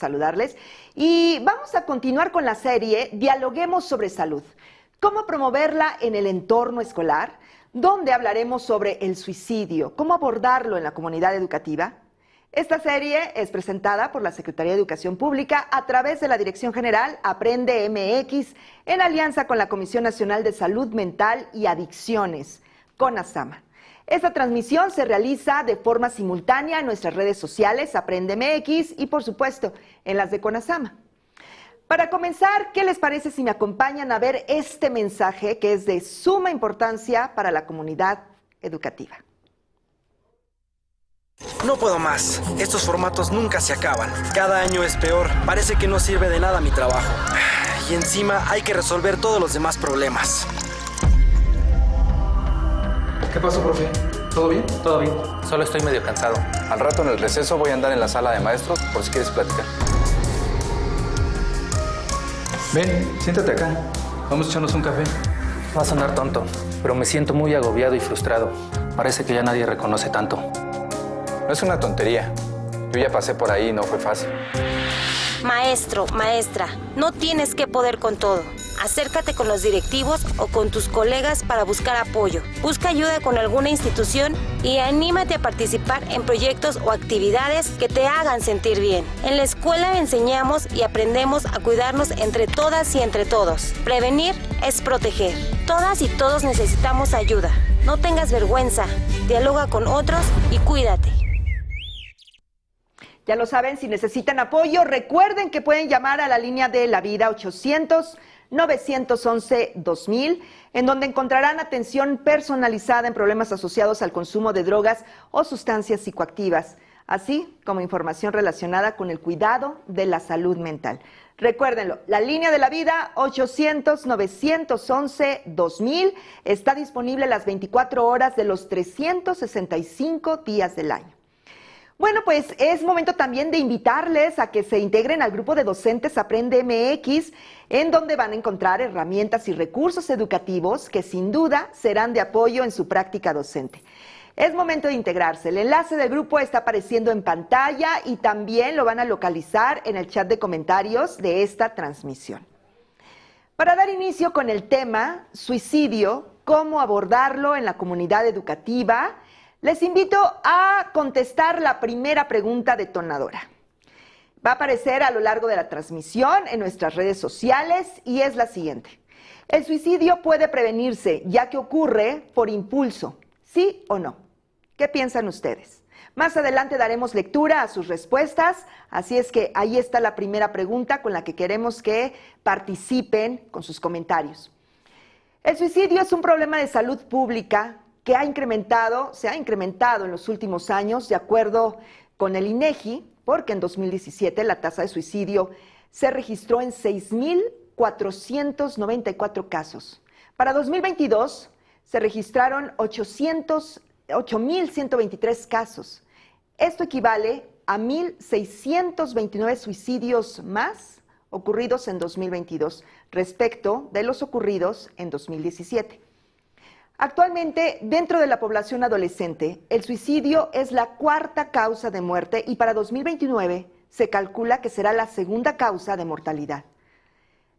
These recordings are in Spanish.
saludarles. Y vamos a continuar con la serie Dialoguemos sobre salud. ¿Cómo promoverla en el entorno escolar? Donde hablaremos sobre el suicidio, cómo abordarlo en la comunidad educativa. Esta serie es presentada por la Secretaría de Educación Pública a través de la Dirección General Aprende MX en alianza con la Comisión Nacional de Salud Mental y Adicciones, CONASAMA. Esta transmisión se realiza de forma simultánea en nuestras redes sociales Aprende MX y por supuesto en las de CONASAMA. Para comenzar, ¿qué les parece si me acompañan a ver este mensaje que es de suma importancia para la comunidad educativa? No puedo más. Estos formatos nunca se acaban. Cada año es peor. Parece que no sirve de nada mi trabajo. Y encima hay que resolver todos los demás problemas. ¿Qué pasó, profe? ¿Todo bien? Todo bien. Solo estoy medio cansado. Al rato en el receso voy a andar en la sala de maestros por si quieres platicar. Ven, siéntate acá. Vamos a echarnos un café. Va a sonar tonto, pero me siento muy agobiado y frustrado. Parece que ya nadie reconoce tanto. No es una tontería. Yo ya pasé por ahí y no fue fácil. Maestro, maestra, no tienes que poder con todo. Acércate con los directivos o con tus colegas para buscar apoyo. Busca ayuda con alguna institución y anímate a participar en proyectos o actividades que te hagan sentir bien. En la escuela enseñamos y aprendemos a cuidarnos entre todas y entre todos. Prevenir es proteger. Todas y todos necesitamos ayuda. No tengas vergüenza. Dialoga con otros y cuídate. Ya lo saben, si necesitan apoyo, recuerden que pueden llamar a la línea de la vida 800-911-2000, en donde encontrarán atención personalizada en problemas asociados al consumo de drogas o sustancias psicoactivas, así como información relacionada con el cuidado de la salud mental. Recuérdenlo, la línea de la vida 800-911-2000 está disponible las 24 horas de los 365 días del año. Bueno, pues es momento también de invitarles a que se integren al grupo de docentes Aprende MX, en donde van a encontrar herramientas y recursos educativos que sin duda serán de apoyo en su práctica docente. Es momento de integrarse. El enlace del grupo está apareciendo en pantalla y también lo van a localizar en el chat de comentarios de esta transmisión. Para dar inicio con el tema suicidio, cómo abordarlo en la comunidad educativa, les invito a contestar la primera pregunta detonadora. Va a aparecer a lo largo de la transmisión en nuestras redes sociales y es la siguiente. ¿El suicidio puede prevenirse ya que ocurre por impulso? ¿Sí o no? ¿Qué piensan ustedes? Más adelante daremos lectura a sus respuestas, así es que ahí está la primera pregunta con la que queremos que participen con sus comentarios. El suicidio es un problema de salud pública que se ha incrementado en los últimos años, de acuerdo con el INEGI, porque en 2017 la tasa de suicidio se registró en 6,494 casos. Para 2022 se registraron 8,123 casos. Esto equivale a 1,629 suicidios más ocurridos en 2022 respecto de los ocurridos en 2017. Actualmente, dentro de la población adolescente, el suicidio es la cuarta causa de muerte y para 2029 se calcula que será la segunda causa de mortalidad.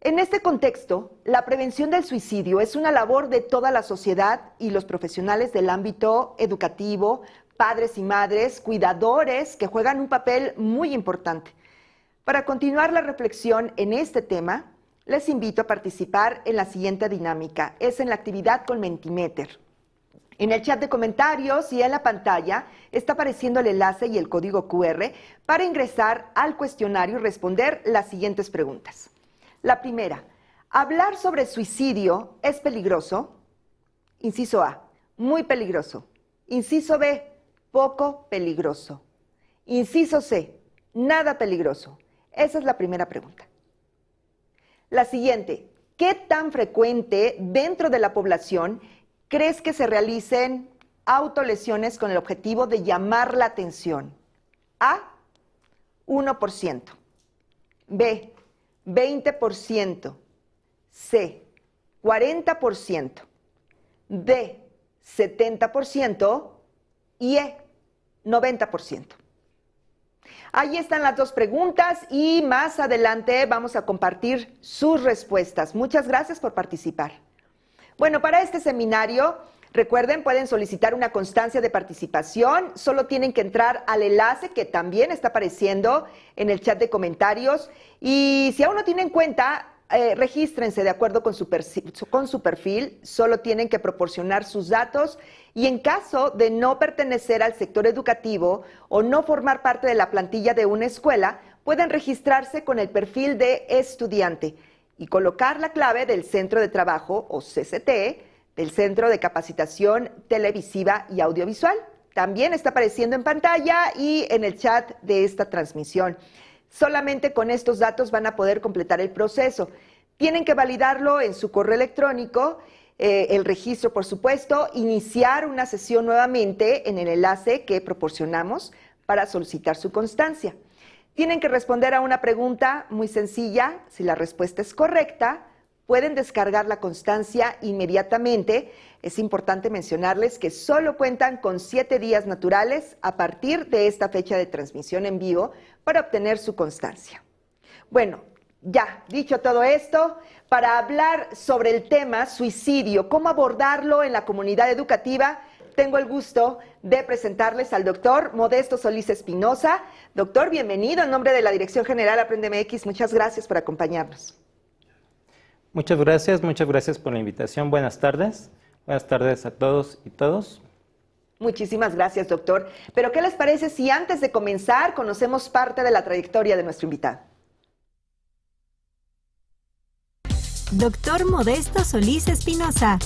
En este contexto, la prevención del suicidio es una labor de toda la sociedad y los profesionales del ámbito educativo, padres y madres, cuidadores, que juegan un papel muy importante. Para continuar la reflexión en este tema, les invito a participar en la siguiente dinámica. Es en la actividad con Mentimeter. En el chat de comentarios y en la pantalla está apareciendo el enlace y el código QR para ingresar al cuestionario y responder las siguientes preguntas. La primera, ¿hablar sobre suicidio es peligroso? Inciso A, muy peligroso. Inciso B, poco peligroso. Inciso C, nada peligroso. Esa es la primera pregunta. La siguiente, ¿qué tan frecuente dentro de la población crees que se realicen autolesiones con el objetivo de llamar la atención? A, 1%. B, 20%. C, 40%. D, 70%. Y E, 90%. Ahí están las dos preguntas y más adelante vamos a compartir sus respuestas. Muchas gracias por participar. Bueno, para este seminario, recuerden, pueden solicitar una constancia de participación. Solo tienen que entrar al enlace que también está apareciendo en el chat de comentarios. Y si aún no tienen cuenta, regístrense de acuerdo con su perfil. Solo tienen que proporcionar sus datos y en caso de no pertenecer al sector educativo o no formar parte de la plantilla de una escuela, pueden registrarse con el perfil de estudiante y colocar la clave del Centro de Trabajo o CCT, del Centro de Capacitación Televisiva y Audiovisual. También está apareciendo en pantalla y en el chat de esta transmisión. Solamente con estos datos van a poder completar el proceso. Tienen que validarlo en su correo electrónico, el registro, por supuesto, iniciar una sesión nuevamente en el enlace que proporcionamos para solicitar su constancia. Tienen que responder a una pregunta muy sencilla. Si la respuesta es correcta, pueden descargar la constancia inmediatamente. Es importante mencionarles que solo cuentan con 7 días naturales a partir de esta fecha de transmisión en vivo para obtener su constancia. Bueno, ya dicho todo esto, para hablar sobre el tema suicidio, cómo abordarlo en la comunidad educativa, tengo el gusto de presentarles al doctor Modesto Solís Espinosa. Doctor, bienvenido en nombre de la Dirección General Aprende MX. Muchas gracias por acompañarnos. Muchas gracias por la invitación. Buenas tardes a todos y todos. Muchísimas gracias, doctor. Pero ¿qué les parece si antes de comenzar conocemos parte de la trayectoria de nuestro invitado? Doctor Modesto Solís Espinosa,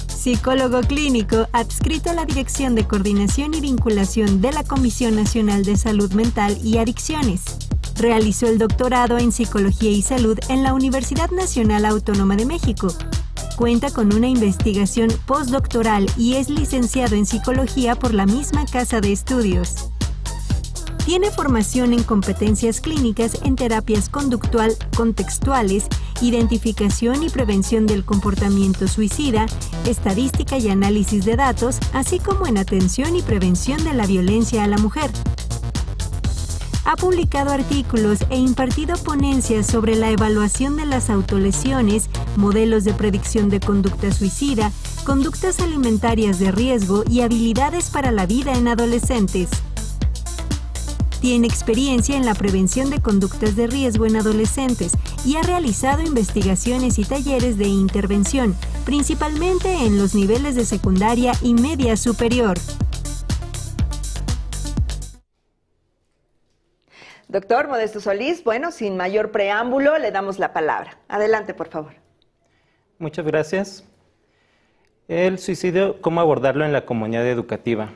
psicólogo clínico adscrito a la Dirección de Coordinación y Vinculación de la Comisión Nacional de Salud Mental y Adicciones. Realizó el doctorado en Psicología y Salud en la Universidad Nacional Autónoma de México. Cuenta con una investigación postdoctoral y es licenciado en Psicología por la misma casa de estudios. Tiene formación en competencias clínicas en terapias contextuales, identificación y prevención del comportamiento suicida, estadística y análisis de datos, así como en atención y prevención de la violencia a la mujer. Ha publicado artículos e impartido ponencias sobre la evaluación de las autolesiones, modelos de predicción de conducta suicida, conductas alimentarias de riesgo y habilidades para la vida en adolescentes. Tiene experiencia en la prevención de conductas de riesgo en adolescentes y ha realizado investigaciones y talleres de intervención, principalmente en los niveles de secundaria y media superior. Doctor Modesto Solís, bueno, sin mayor preámbulo, le damos la palabra. Adelante, por favor. Muchas gracias. El suicidio, ¿cómo abordarlo en la comunidad educativa?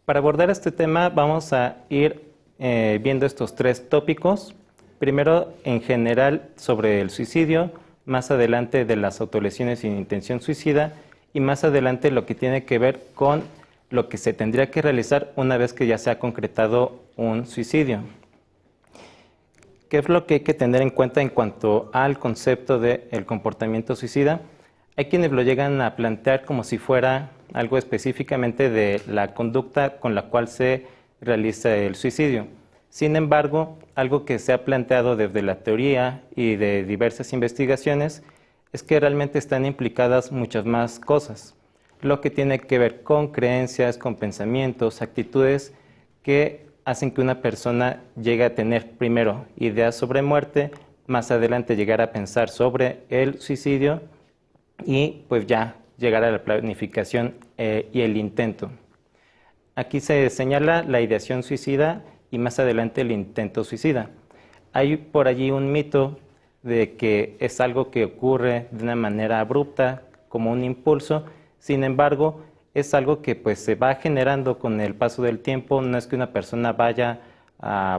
Para abordar este tema vamos a ir viendo estos 3 tópicos. Primero, en general, sobre el suicidio, más adelante de las autolesiones sin intención suicida y más adelante lo que tiene que ver con lo que se tendría que realizar una vez que ya se ha concretado un suicidio. ¿Qué es lo que hay que tener en cuenta en cuanto al concepto del comportamiento suicida? Hay quienes lo llegan a plantear como si fuera algo específicamente de la conducta con la cual se realiza el suicidio. Sin embargo, algo que se ha planteado desde la teoría y de diversas investigaciones es que realmente están implicadas muchas más cosas, lo que tiene que ver con creencias, con pensamientos, actitudes que hacen que una persona llegue a tener primero ideas sobre muerte, más adelante llegar a pensar sobre el suicidio y pues ya llegar a la planificación y el intento. Aquí se señala la ideación suicida y más adelante el intento suicida. Hay por allí un mito de que es algo que ocurre de una manera abrupta, como un impulso. Sin embargo, es algo que pues se va generando con el paso del tiempo. No es que una persona vaya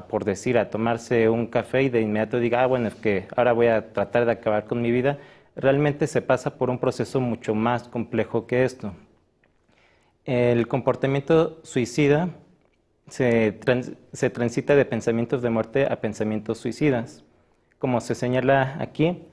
por decir, a tomarse un café y de inmediato diga, bueno, es que ahora voy a tratar de acabar con mi vida. Realmente se pasa por un proceso mucho más complejo que esto. El comportamiento suicida se transita de pensamientos de muerte a pensamientos suicidas. Como se señala aquí,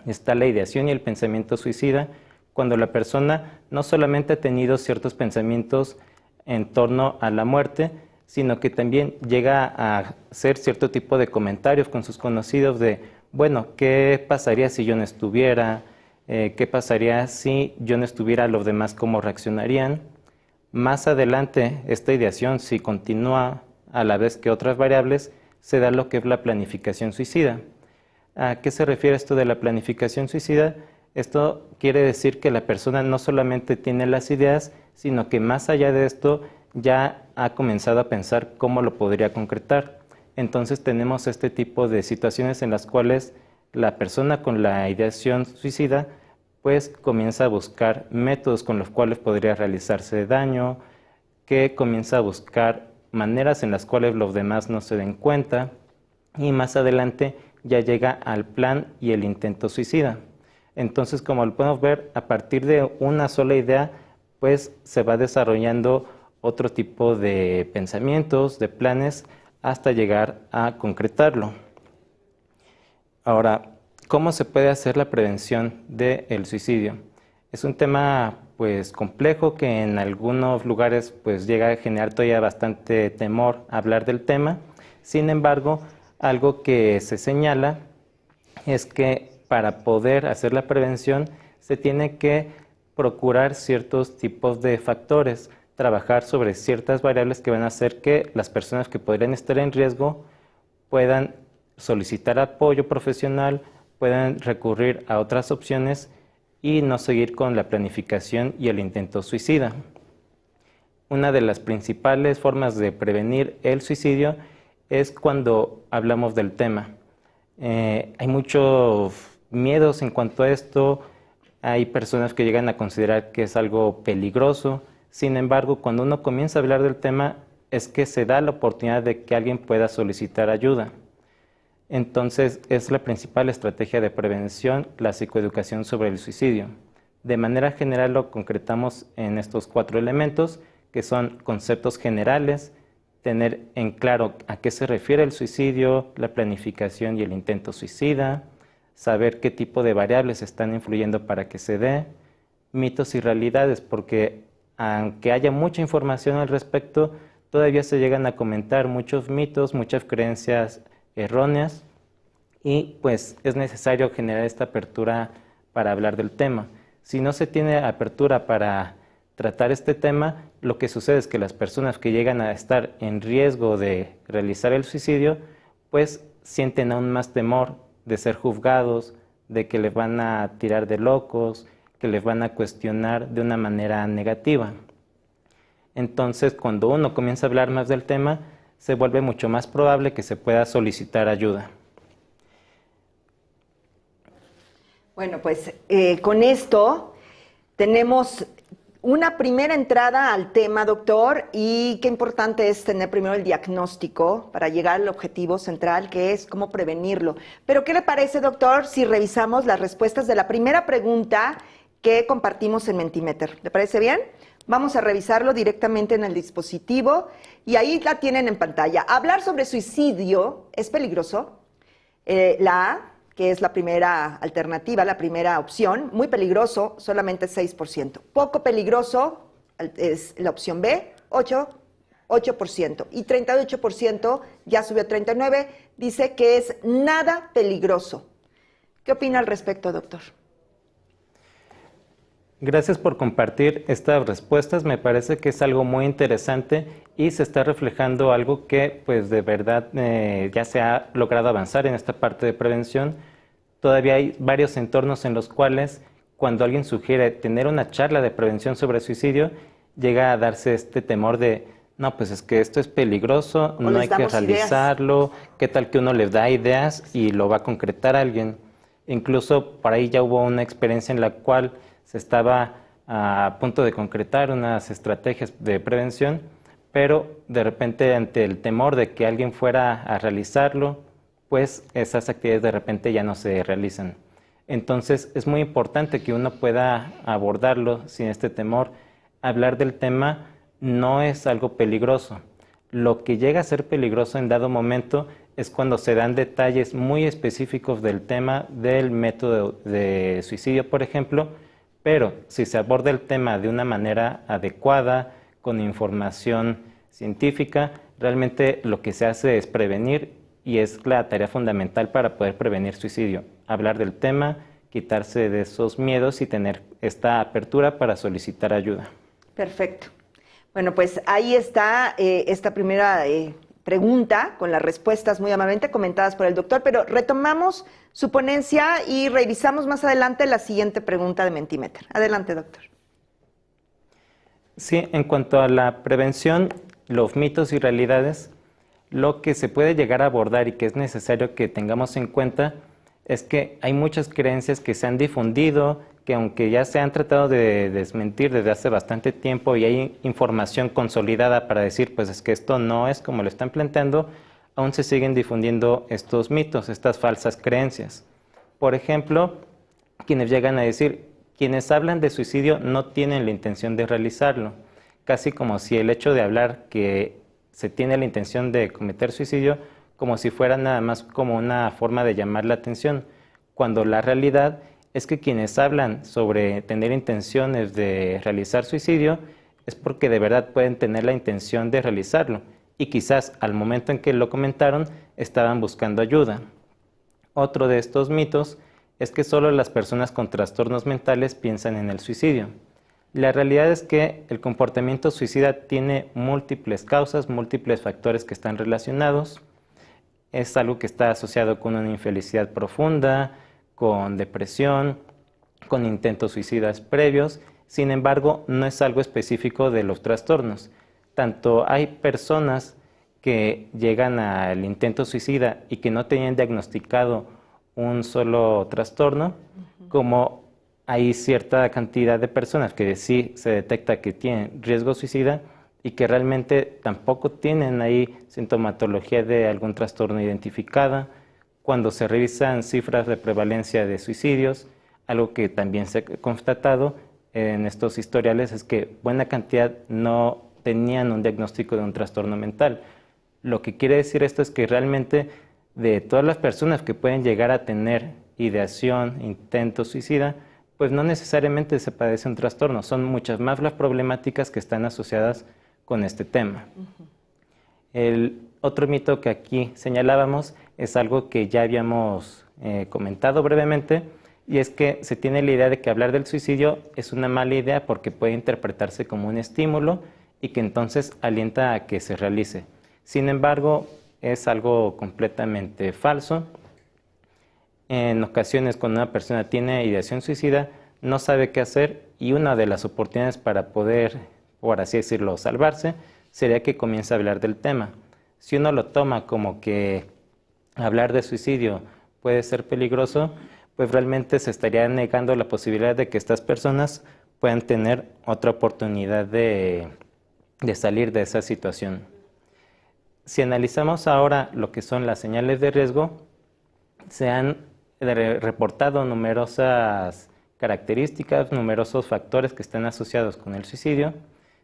está la ideación y el pensamiento suicida, cuando la persona no solamente ha tenido ciertos pensamientos en torno a la muerte, sino que también llega a hacer cierto tipo de comentarios con sus conocidos de, bueno, ¿qué pasaría si yo no estuviera? ¿Qué pasaría si yo no estuviera? ¿Los demás cómo reaccionarían? Más adelante, esta ideación, si continúa a la vez que otras variables, se da lo que es la planificación suicida. ¿A qué se refiere esto de la planificación suicida? Esto quiere decir que la persona no solamente tiene las ideas, sino que más allá de esto ya ha comenzado a pensar cómo lo podría concretar. Entonces tenemos este tipo de situaciones en las cuales la persona con la ideación suicida pues comienza a buscar métodos con los cuales podría realizarse daño, que comienza a buscar maneras en las cuales los demás no se den cuenta y más adelante ya llega al plan y el intento suicida. Entonces, como lo podemos ver, a partir de una sola idea, pues se va desarrollando otro tipo de pensamientos, de planes, hasta llegar a concretarlo. Ahora, ¿cómo se puede hacer la prevención del suicidio? Es un tema pues complejo que en algunos lugares pues llega a generar todavía bastante temor hablar del tema. Sin embargo, algo que se señala es que para poder hacer la prevención se tiene que procurar ciertos tipos de factores, trabajar sobre ciertas variables que van a hacer que las personas que podrían estar en riesgo puedan solicitar apoyo profesional, puedan recurrir a otras opciones y no seguir con la planificación y el intento suicida. Una de las principales formas de prevenir el suicidio es cuando hablamos del tema. Hay muchos miedos en cuanto a esto, hay personas que llegan a considerar que es algo peligroso. Sin embargo, cuando uno comienza a hablar del tema, es que se da la oportunidad de que alguien pueda solicitar ayuda. Entonces, es la principal estrategia de prevención, la psicoeducación sobre el suicidio. De manera general lo concretamos en estos 4 elementos, que son conceptos generales, tener en claro a qué se refiere el suicidio, la planificación y el intento suicida, saber qué tipo de variables están influyendo para que se dé, mitos y realidades, porque aunque haya mucha información al respecto, todavía se llegan a comentar muchos mitos, muchas creencias erróneas y pues es necesario generar esta apertura para hablar del tema. Si no se tiene apertura para tratar este tema, lo que sucede es que las personas que llegan a estar en riesgo de realizar el suicidio, pues sienten aún más temor de ser juzgados, de que les van a tirar de locos, que les van a cuestionar de una manera negativa. Entonces, cuando uno comienza a hablar más del tema, se vuelve mucho más probable que se pueda solicitar ayuda. Bueno, pues con esto tenemos una primera entrada al tema, doctor, y qué importante es tener primero el diagnóstico para llegar al objetivo central, que es cómo prevenirlo. Pero, ¿qué le parece, doctor, si revisamos las respuestas de la primera pregunta que compartimos en Mentimeter? ¿Le parece bien? Vamos a revisarlo directamente en el dispositivo y ahí la tienen en pantalla. Hablar sobre suicidio es peligroso. La A, que es la primera alternativa, la primera opción, muy peligroso, solamente 6%. Poco peligroso es la opción B, 8%. Y 38%, ya subió a 39%, dice que es nada peligroso. ¿Qué opina al respecto, doctor? Gracias por compartir estas respuestas. Me parece que es algo muy interesante y se está reflejando algo que pues de verdad ya se ha logrado avanzar en esta parte de prevención. Todavía hay varios entornos en los cuales cuando alguien sugiere tener una charla de prevención sobre suicidio, llega a darse este temor de no, pues es que esto es peligroso, no hay que realizarlo, qué tal que uno le da ideas y lo va a concretar a alguien. Incluso por ahí ya hubo una experiencia en la cual se estaba a punto de concretar unas estrategias de prevención, pero de repente ante el temor de que alguien fuera a realizarlo, pues esas actividades de repente ya no se realizan. Entonces es muy importante que uno pueda abordarlo sin este temor. Hablar del tema no es algo peligroso. Lo que llega a ser peligroso en dado momento es cuando se dan detalles muy específicos del tema del método de suicidio, por ejemplo, pero si se aborda el tema de una manera adecuada, con información científica, Realmente lo que se hace es prevenir y es la tarea fundamental para poder prevenir suicidio. Hablar del tema, quitarse de esos miedos y tener esta apertura para solicitar ayuda. Perfecto. Bueno, pues ahí está esta primera pregunta con las respuestas muy amablemente comentadas por el doctor, pero retomamos su ponencia y revisamos más adelante la siguiente pregunta de Mentimeter. Adelante, doctor. Sí, en cuanto a la prevención, los mitos y realidades, lo que se puede llegar a abordar y que es necesario que tengamos en cuenta es que hay muchas creencias que se han difundido, que aunque ya se han tratado de desmentir desde hace bastante tiempo y hay información consolidada para decir, pues es que esto no es como lo están planteando, aún se siguen difundiendo estos mitos, estas falsas creencias. Por ejemplo, quienes llegan a decir, quienes hablan de suicidio no tienen la intención de realizarlo, casi como si el hecho de hablar que se tiene la intención de cometer suicidio, como si fuera nada más como una forma de llamar la atención, cuando la realidad es que quienes hablan sobre tener intenciones de realizar suicidio es porque de verdad pueden tener la intención de realizarlo y quizás al momento en que lo comentaron estaban buscando ayuda. Otro de estos mitos es que solo las personas con trastornos mentales piensan en el suicidio. La realidad es que el comportamiento suicida tiene múltiples causas, múltiples factores que están relacionados. Es algo que está asociado con una infelicidad profunda, con depresión, con intentos suicidas previos. Sin embargo, no es algo específico de los trastornos. Tanto hay personas que llegan al intento suicida y que no tenían diagnosticado un solo trastorno, como hay cierta cantidad de personas que sí se detecta que tienen riesgo suicida y que realmente tampoco tienen ahí sintomatología de algún trastorno identificada. Cuando se revisan cifras de prevalencia de suicidios, algo que también se ha constatado en estos historiales es que buena cantidad no tenían un diagnóstico de un trastorno mental. Lo que quiere decir esto es que realmente de todas las personas que pueden llegar a tener ideación, intento suicida, pues no necesariamente se padece un trastorno, son muchas más las problemáticas que están asociadas con este tema. El otro mito que aquí señalábamos es algo que ya habíamos comentado brevemente, y es que se tiene la idea de que hablar del suicidio es una mala idea porque puede interpretarse como un estímulo y que entonces alienta a que se realice. Sin embargo, es algo completamente falso. En ocasiones, cuando una persona tiene ideación suicida, no sabe qué hacer y una de las oportunidades para poder, por así decirlo, salvarse, sería que comience a hablar del tema. Si uno lo toma como que hablar de suicidio puede ser peligroso, pues realmente se estaría negando la posibilidad de que estas personas puedan tener otra oportunidad de salir de esa situación. Si analizamos ahora lo que son las señales de riesgo, se han reportado numerosas características, numerosos factores que están asociados con el suicidio.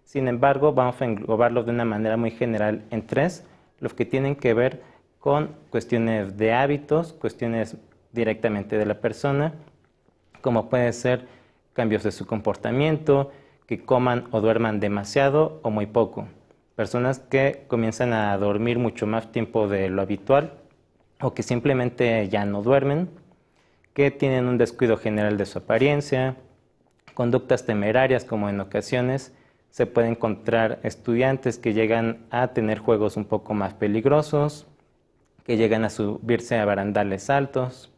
Sin embargo, vamos a englobarlos de una manera muy general en tres, los que tienen que ver con cuestiones de hábitos, cuestiones directamente de la persona, como puede ser cambios de su comportamiento, que coman o duerman demasiado o muy poco. Personas que comienzan a dormir mucho más tiempo de lo habitual o que simplemente ya no duermen, que tienen un descuido general de su apariencia, conductas temerarias como en ocasiones se puede encontrar estudiantes que llegan a tener juegos un poco más peligrosos, que llegan a subirse a barandales altos.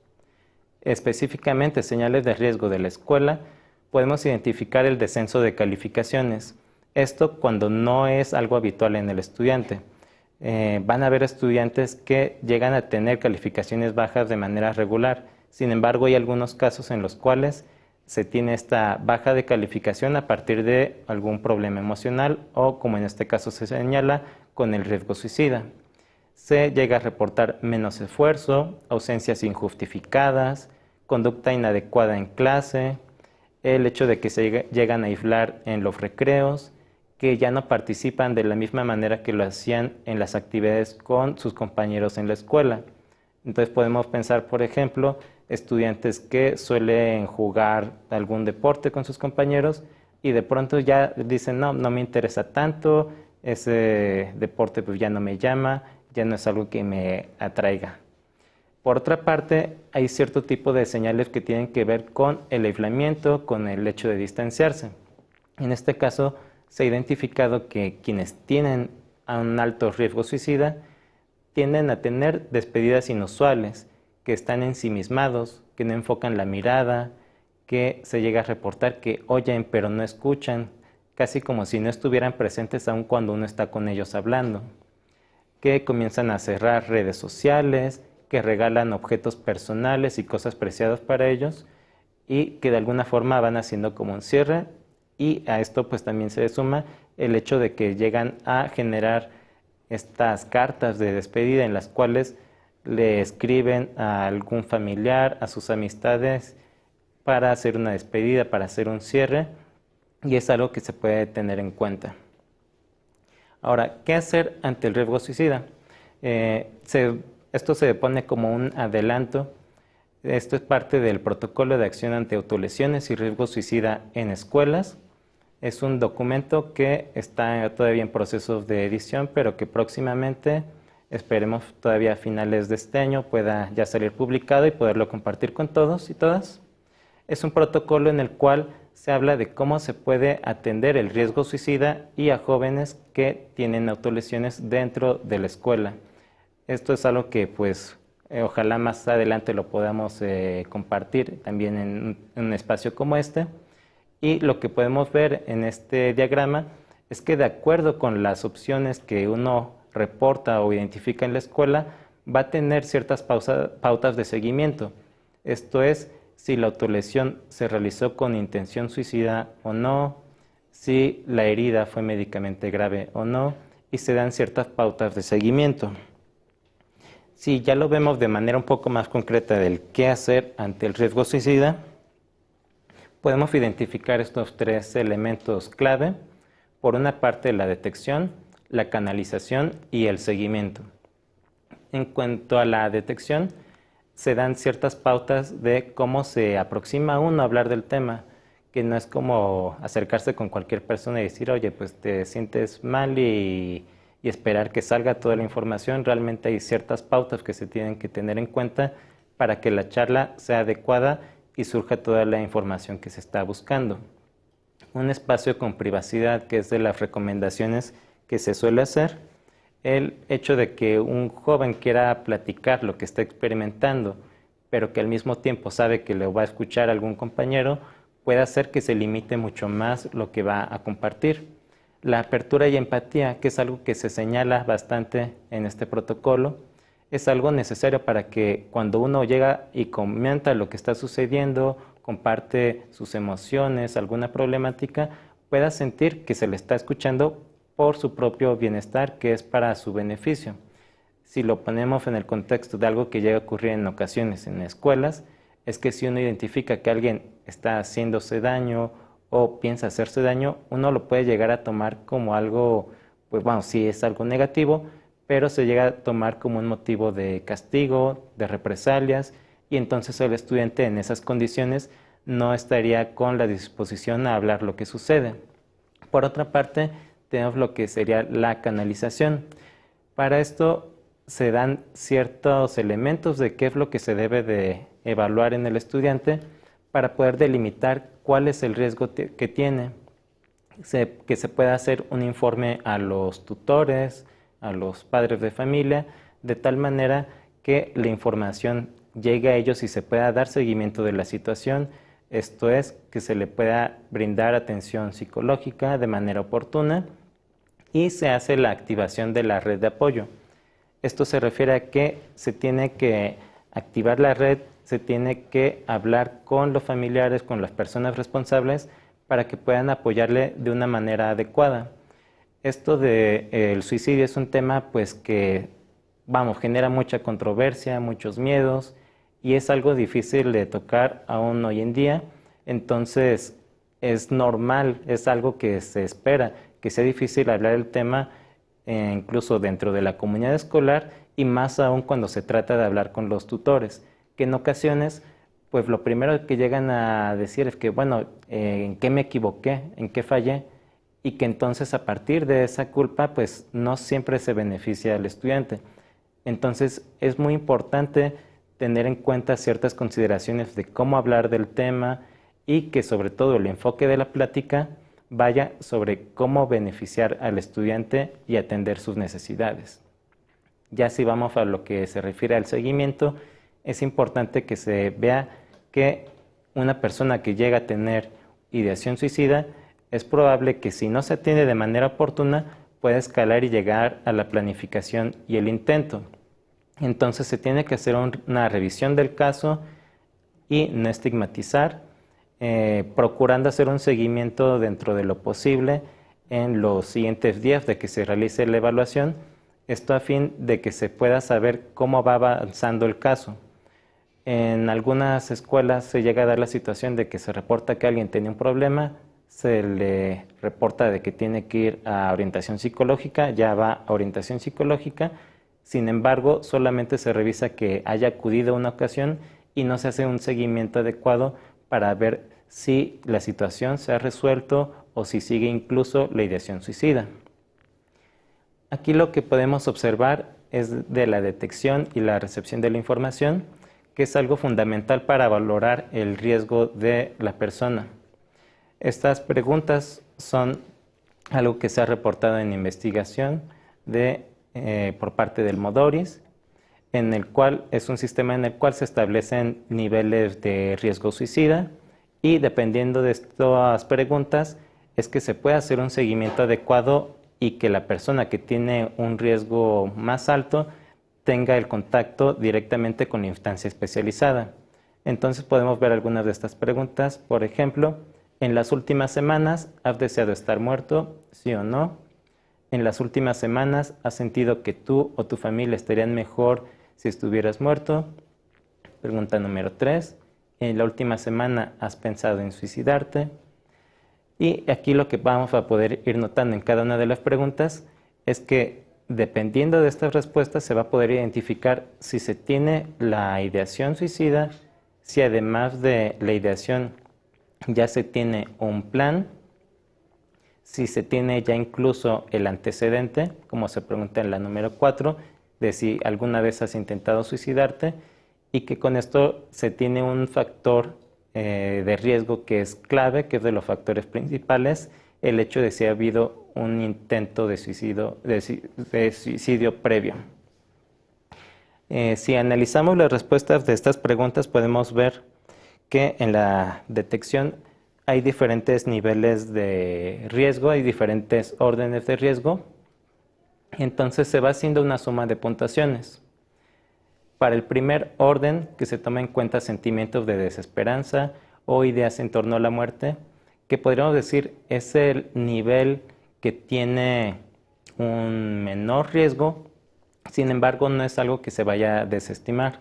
Específicamente, señales de riesgo de la escuela, podemos identificar el descenso de calificaciones. Esto cuando no es algo habitual en el estudiante. Van a haber estudiantes que llegan a tener calificaciones bajas de manera regular. Sin embargo, hay algunos casos en los cuales se tiene esta baja de calificación a partir de algún problema emocional o, como en este caso se señala, con el riesgo suicida. Se llega a reportar menos esfuerzo, ausencias injustificadas, conducta inadecuada en clase, el hecho de que se llegan a aislar en los recreos, que ya no participan de la misma manera que lo hacían en las actividades con sus compañeros en la escuela. Entonces podemos pensar, por ejemplo, estudiantes que suelen jugar algún deporte con sus compañeros y de pronto ya dicen, no me interesa tanto, ese deporte pues ya no me llama, ya no es algo que me atraiga. Por otra parte, hay cierto tipo de señales que tienen que ver con el aislamiento, con el hecho de distanciarse. En este caso, se ha identificado que quienes tienen a un alto riesgo suicida tienden a tener despedidas inusuales, que están ensimismados, que no enfocan la mirada, que se llega a reportar que oyen pero no escuchan, casi como si no estuvieran presentes aun cuando uno está con ellos hablando, que comienzan a cerrar redes sociales, que regalan objetos personales y cosas preciadas para ellos y que de alguna forma van haciendo como un cierre, y a esto pues también se le suma el hecho de que llegan a generar estas cartas de despedida en las cuales le escriben a algún familiar, a sus amistades para hacer una despedida, para hacer un cierre, y es algo que se puede tener en cuenta. Ahora, ¿qué hacer ante el riesgo suicida? Esto se pone como un adelanto. Esto es parte del protocolo de acción ante autolesiones y riesgo suicida en escuelas. Es un documento que está todavía en proceso de edición, pero que próximamente, esperemos todavía a finales de este año, pueda ya salir publicado y poderlo compartir con todos y todas. Es un protocolo en el cual se habla de cómo se puede atender el riesgo suicida y a jóvenes que tienen autolesiones dentro de la escuela. Esto es algo que pues ojalá más adelante lo podamos compartir también en un espacio como este. Y lo que podemos ver en este diagrama es que de acuerdo con las opciones que uno reporta o identifica en la escuela, va a tener ciertas pautas de seguimiento. Esto es, si la autolesión se realizó con intención suicida o no, si la herida fue médicamente grave o no, y se dan ciertas pautas de seguimiento. Si ya lo vemos de manera un poco más concreta del qué hacer ante el riesgo suicida, podemos identificar estos tres elementos clave. Por una parte, la detección, la canalización y el seguimiento. En cuanto a la detección, se dan ciertas pautas de cómo se aproxima uno a hablar del tema, que no es como acercarse con cualquier persona y decir, oye, pues te sientes mal y esperar que salga toda la información. Realmente hay ciertas pautas que se tienen que tener en cuenta para que la charla sea adecuada y surja toda la información que se está buscando. Un espacio con privacidad, que es de las recomendaciones que se suele hacer. El hecho de que un joven quiera platicar lo que está experimentando, pero que al mismo tiempo sabe que le va a escuchar algún compañero, puede hacer que se limite mucho más lo que va a compartir. La apertura y empatía, que es algo que se señala bastante en este protocolo, es algo necesario para que cuando uno llega y comenta lo que está sucediendo, comparte sus emociones, alguna problemática, pueda sentir que se le está escuchando por su propio bienestar, que es para su beneficio. Si lo ponemos en el contexto de algo que llega a ocurrir en ocasiones en escuelas, es que si uno identifica que alguien está haciéndose daño o piensa hacerse daño, uno lo puede llegar a tomar como algo, pues bueno, sí es algo negativo, pero se llega a tomar como un motivo de castigo, de represalias, y entonces el estudiante en esas condiciones no estaría con la disposición a hablar lo que sucede. Por otra parte, tenemos lo que sería la canalización. Para esto se dan ciertos elementos de qué es lo que se debe de evaluar en el estudiante para poder delimitar cuál es el riesgo que tiene. Que se pueda hacer un informe a los tutores, a los padres de familia, de tal manera que la información llegue a ellos y se pueda dar seguimiento de la situación. Esto es, que se le pueda brindar atención psicológica de manera oportuna y se hace la activación de la red de apoyo. Esto se refiere a que se tiene que activar la red, se tiene que hablar con los familiares, con las personas responsables, para que puedan apoyarle de una manera adecuada. Esto del suicidio es un tema pues que, genera mucha controversia, muchos miedos, y es algo difícil de tocar aún hoy en día. Entonces es normal, es algo que se espera, que sea difícil hablar del tema incluso dentro de la comunidad escolar, y más aún cuando se trata de hablar con los tutores, que en ocasiones pues lo primero que llegan a decir es que, bueno, ¿en qué me equivoqué? ¿En qué fallé? y que entonces a partir de esa culpa pues no siempre se beneficia al estudiante. Entonces es muy importante tener en cuenta ciertas consideraciones de cómo hablar del tema y que sobre todo el enfoque de la plática vaya sobre cómo beneficiar al estudiante y atender sus necesidades. Ya si vamos a lo que se refiere al seguimiento, es importante que se vea que una persona que llega a tener ideación suicida es probable que si no se atiende de manera oportuna pueda escalar y llegar a la planificación y el intento. Entonces se tiene que hacer una revisión del caso y no estigmatizar, procurando hacer un seguimiento dentro de lo posible en los siguientes días de que se realice la evaluación, esto a fin de que se pueda saber cómo va avanzando el caso. En algunas escuelas se llega a dar la situación de que se reporta que alguien tiene un problema, se le reporta de que tiene que ir a orientación psicológica, ya va a orientación psicológica, sin embargo solamente se revisa que haya acudido una ocasión y no se hace un seguimiento adecuado para ver si la situación se ha resuelto o si sigue incluso la ideación suicida. Aquí lo que podemos observar es de la detección y la recepción de la información, que es algo fundamental para valorar el riesgo de la persona. Estas preguntas son algo que se ha reportado en investigación por parte del Modoris, en el cual es un sistema en el cual se establecen niveles de riesgo suicida y dependiendo de estas preguntas es que se puede hacer un seguimiento adecuado y que la persona que tiene un riesgo más alto tenga el contacto directamente con la instancia especializada. Entonces podemos ver algunas de estas preguntas, por ejemplo, en las últimas semanas, ¿has deseado estar muerto? ¿Sí o no? En las últimas semanas, ¿has sentido que tú o tu familia estarían mejor si estuvieras muerto? Pregunta número 3. En la última semana, ¿has pensado en suicidarte? Y aquí lo que vamos a poder ir notando en cada una de las preguntas es que dependiendo de estas respuestas se va a poder identificar si se tiene la ideación suicida, si además de la ideación ya se tiene un plan, si se tiene ya incluso el antecedente, como se pregunta en la número 4, de si alguna vez has intentado suicidarte, y que con esto se tiene un factor de riesgo que es clave, que es de los factores principales, el hecho de si ha habido un intento de suicidio previo. Si analizamos las respuestas de estas preguntas, podemos ver que en la detección hay diferentes niveles de riesgo, hay diferentes órdenes de riesgo, entonces se va haciendo una suma de puntuaciones. Para el primer orden, que se toma en cuenta sentimientos de desesperanza o ideas en torno a la muerte, que podríamos decir es el nivel que tiene un menor riesgo, sin embargo no es algo que se vaya a desestimar.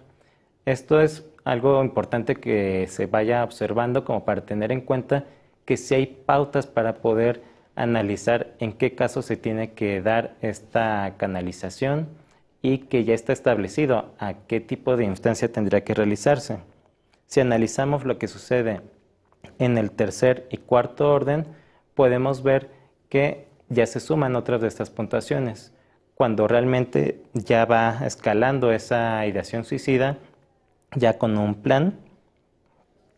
Esto es algo importante que se vaya observando como para tener en cuenta que sí hay pautas para poder analizar en qué caso se tiene que dar esta canalización y que ya está establecido a qué tipo de instancia tendría que realizarse. Si analizamos lo que sucede en el tercer y cuarto orden, podemos ver que ya se suman otras de estas puntuaciones. Cuando realmente ya va escalando esa ideación suicida, ya con un plan,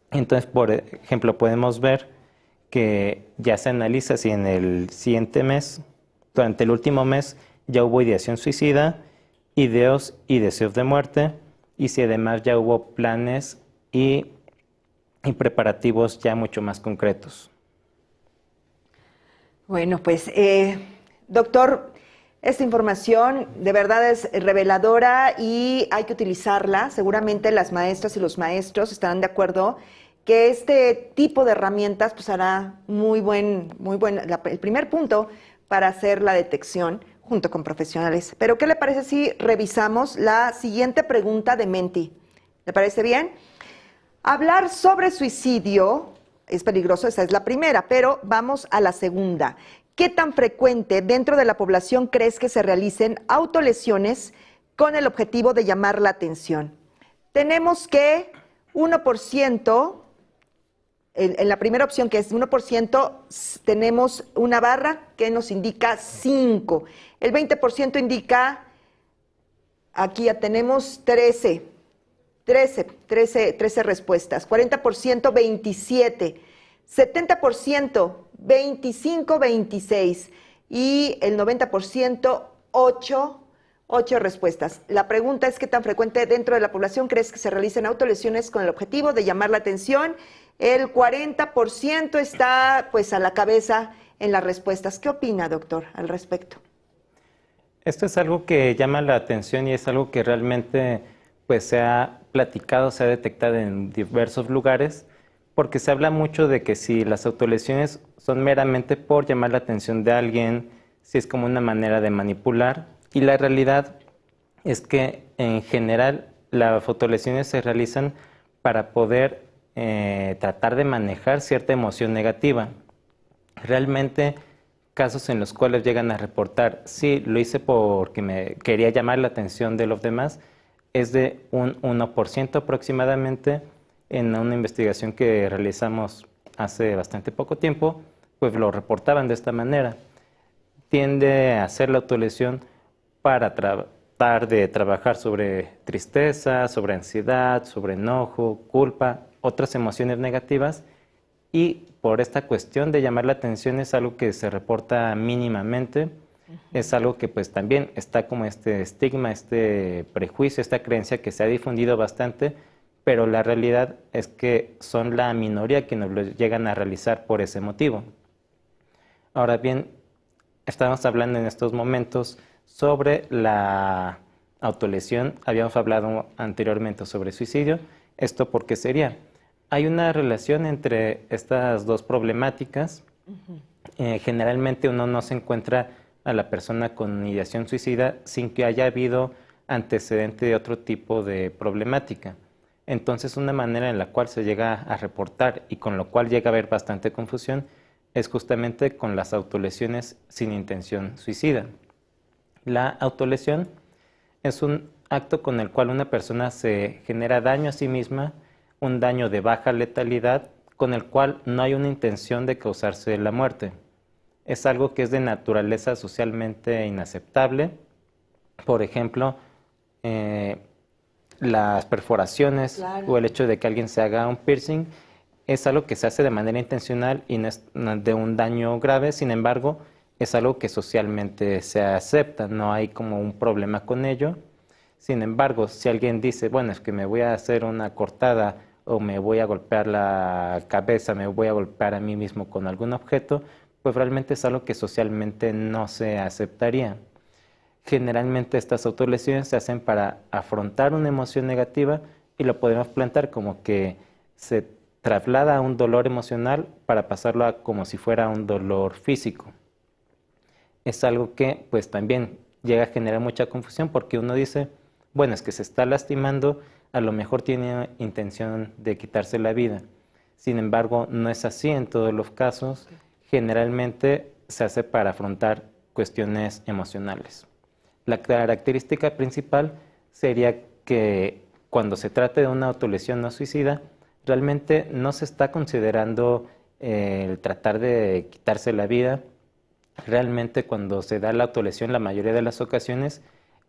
entonces, por ejemplo, podemos ver que ya se analiza si en el siguiente mes, durante el último mes, ya hubo ideación suicida, ideos y deseos de muerte, y si además ya hubo planes y preparativos ya mucho más concretos. Bueno, pues, doctor, esta información de verdad es reveladora y hay que utilizarla. Seguramente las maestras y los maestros estarán de acuerdo que este tipo de herramientas pues hará muy buen el primer punto para hacer la detección junto con profesionales. Pero ¿qué le parece si revisamos la siguiente pregunta de Menti? ¿Le parece bien? Hablar sobre suicidio es peligroso, esa es la primera, pero vamos a la segunda. ¿Qué tan frecuente dentro de la población crees que se realicen autolesiones con el objetivo de llamar la atención? Tenemos que 1% En la primera opción, que es 1%, tenemos una barra que nos indica 5. El 20% indica, aquí ya tenemos 13 respuestas. 40%, 27. 70%, 25, 26. Y el 90%, 8 respuestas. La pregunta es: ¿qué tan frecuente dentro de la población crees que se realicen autolesiones con el objetivo de llamar la atención? El 40% está pues a la cabeza en las respuestas. ¿Qué opina, doctor, al respecto? Esto es algo que llama la atención y es algo que realmente pues se ha platicado, se ha detectado en diversos lugares, porque se habla mucho de que si las autolesiones son meramente por llamar la atención de alguien, si es como una manera de manipular, y la realidad es que en general las autolesiones se realizan para poder tratar de manejar cierta emoción negativa. Realmente casos en los cuales llegan a reportar, sí, lo hice porque me quería llamar la atención de los demás, es de un 1% aproximadamente. En una investigación que realizamos hace bastante poco tiempo, pues lo reportaban de esta manera. Tiende a hacer la autolesión para tratar de trabajar sobre tristeza, sobre ansiedad, sobre enojo, culpa, otras emociones negativas, y por esta cuestión de llamar la atención es algo que se reporta mínimamente. Es algo que pues también está como este estigma, este prejuicio, esta creencia que se ha difundido bastante, pero la realidad es que son la minoría quienes lo llegan a realizar por ese motivo. Ahora bien, estamos hablando en estos momentos sobre la autolesión. Habíamos hablado anteriormente sobre suicidio. ¿Esto por qué sería? Hay una relación entre estas dos problemáticas. Generalmente uno no se encuentra a la persona con ideación suicida sin que haya habido antecedente de otro tipo de problemática. Entonces, una manera en la cual se llega a reportar y con lo cual llega a haber bastante confusión es justamente con las autolesiones sin intención suicida. La autolesión es un acto con el cual una persona se genera daño a sí misma, un daño de baja letalidad, con el cual no hay una intención de causarse la muerte. Es algo que es de naturaleza socialmente inaceptable. Por ejemplo, las perforaciones, claro, o el hecho de que alguien se haga un piercing es algo que se hace de manera intencional y no es de un daño grave. Sin embargo, es algo que socialmente se acepta, no hay como un problema con ello. Sin embargo, si alguien dice, bueno, es que me voy a hacer una cortada o me voy a golpear la cabeza, me voy a golpear a mí mismo con algún objeto, pues realmente es algo que socialmente no se aceptaría. Generalmente estas autolesiones se hacen para afrontar una emoción negativa y lo podemos plantear como que se traslada a un dolor emocional para pasarlo a como si fuera un dolor físico. Es algo que pues también llega a generar mucha confusión porque uno dice, bueno, es que se está lastimando, a lo mejor tiene intención de quitarse la vida. Sin embargo, no es así en todos los casos. Generalmente se hace para afrontar cuestiones emocionales. La característica principal sería que cuando se trate de una autolesión no suicida, realmente no se está considerando el tratar de quitarse la vida. Realmente cuando se da la autolesión, la mayoría de las ocasiones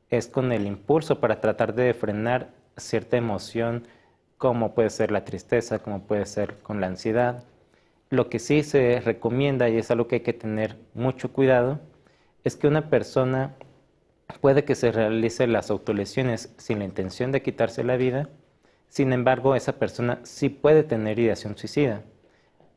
es con el impulso para tratar de frenar cierta emoción, como puede ser la tristeza, como puede ser con la ansiedad. Lo que sí se recomienda, y es algo que hay que tener mucho cuidado, es que una persona puede que se realice las autolesiones sin la intención de quitarse la vida. Sin embargo, esa persona sí puede tener ideación suicida.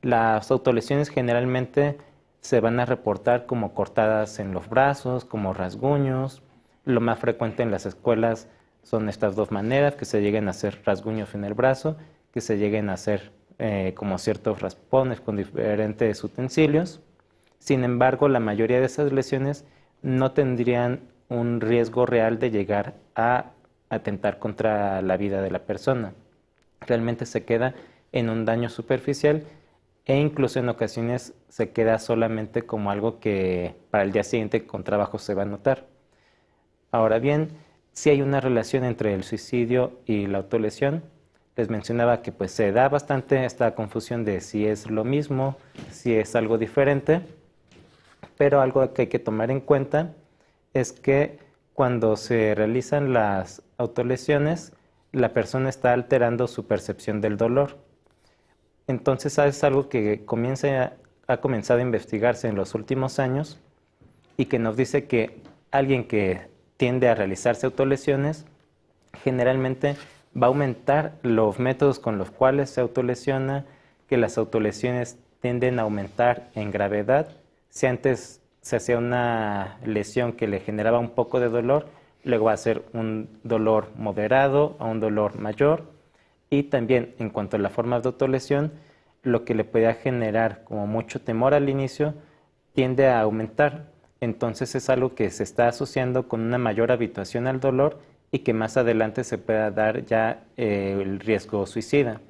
Las autolesiones generalmente se van a reportar como cortadas en los brazos, como rasguños. Lo más frecuente en las escuelas son estas dos maneras, que se lleguen a hacer rasguños en el brazo, que se lleguen a hacer como ciertos raspones con diferentes utensilios. Sin embargo, la mayoría de esas lesiones no tendrían un riesgo real de llegar a atentar contra la vida de la persona. Realmente se queda en un daño superficial e incluso en ocasiones se queda solamente como algo que para el día siguiente con trabajo se va a notar. Ahora bien, sí hay una relación entre el suicidio y la autolesión. les mencionaba que pues se da bastante esta confusión de si es lo mismo, si es algo diferente, pero algo que hay que tomar en cuenta es que cuando se realizan las autolesiones, la persona está alterando su percepción del dolor. Entonces es algo que ha comenzado a investigarse en los últimos años y que nos dice que alguien que tiende a realizarse autolesiones generalmente va a aumentar los métodos con los cuales se autolesiona, que las autolesiones tienden a aumentar en gravedad. Si antes se hacía una lesión que le generaba un poco de dolor, luego va a ser un dolor moderado a un dolor mayor. Y también en cuanto a la forma de autolesión, lo que le podía generar como mucho temor al inicio tiende a aumentar. Entonces es algo que se está asociando con una mayor habituación al dolor y que más adelante se pueda dar ya el riesgo suicida.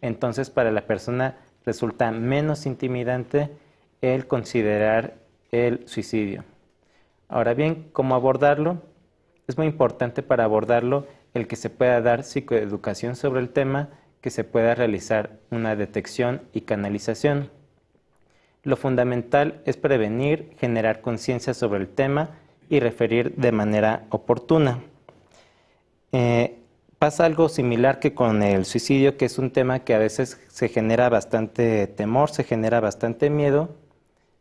Entonces para la persona resulta menos intimidante el considerar el suicidio. Ahora bien, ¿cómo abordarlo? Es muy importante para abordarlo el que se pueda dar psicoeducación sobre el tema, que se pueda realizar una detección y canalización. Lo fundamental es prevenir, generar conciencia sobre el tema y referir de manera oportuna. Pasa algo similar que con el suicidio, que es un tema que a veces se genera bastante temor, se genera bastante miedo.